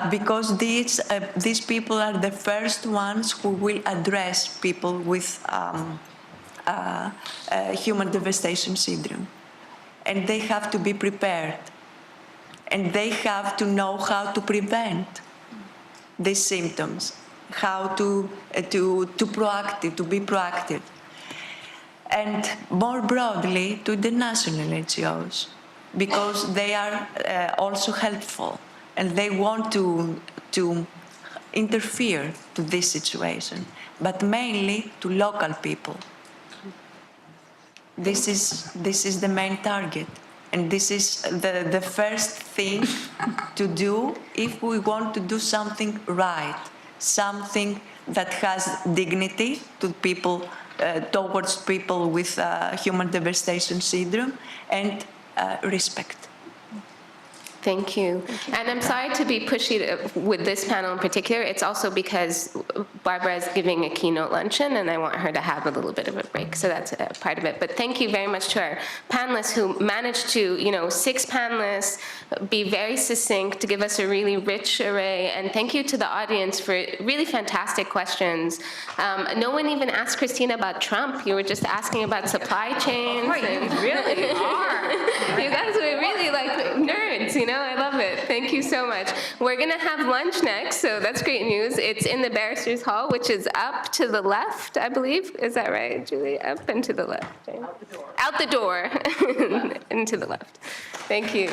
D: Because these people are the first ones who will address people with human devastation syndrome. And they have to be prepared. And they have to know how to prevent these symptoms, how to be proactive. And more broadly, to the national NGOs, because they are also helpful, and they want to interfere to this situation, but mainly to local people. This is the main target, and this is the first thing to do if we want to do something right, something that has dignity to people, towards people with human devastation syndrome, and respect.
A: Thank you. And I'm sorry to be pushy with this panel in particular. It's also because Barbara is giving a keynote luncheon, and I want her to have a little bit of a break. So that's a part of it. But thank you very much to our panelists who managed to, 6 panelists, be very succinct, to give us a really rich array. And thank you to the audience for really fantastic questions. No one even asked Christina about Trump. You were just asking about supply chains.
F: Oh, you really are.
A: You guys were really like nerds, I love it. Thank you so much. We're going to have lunch next, so that's great news. It's in the Barristers Hall, which is up to the left, I believe. Is that right, Julie? Up and to the left. Right? Out the door. And to the left. Thank you.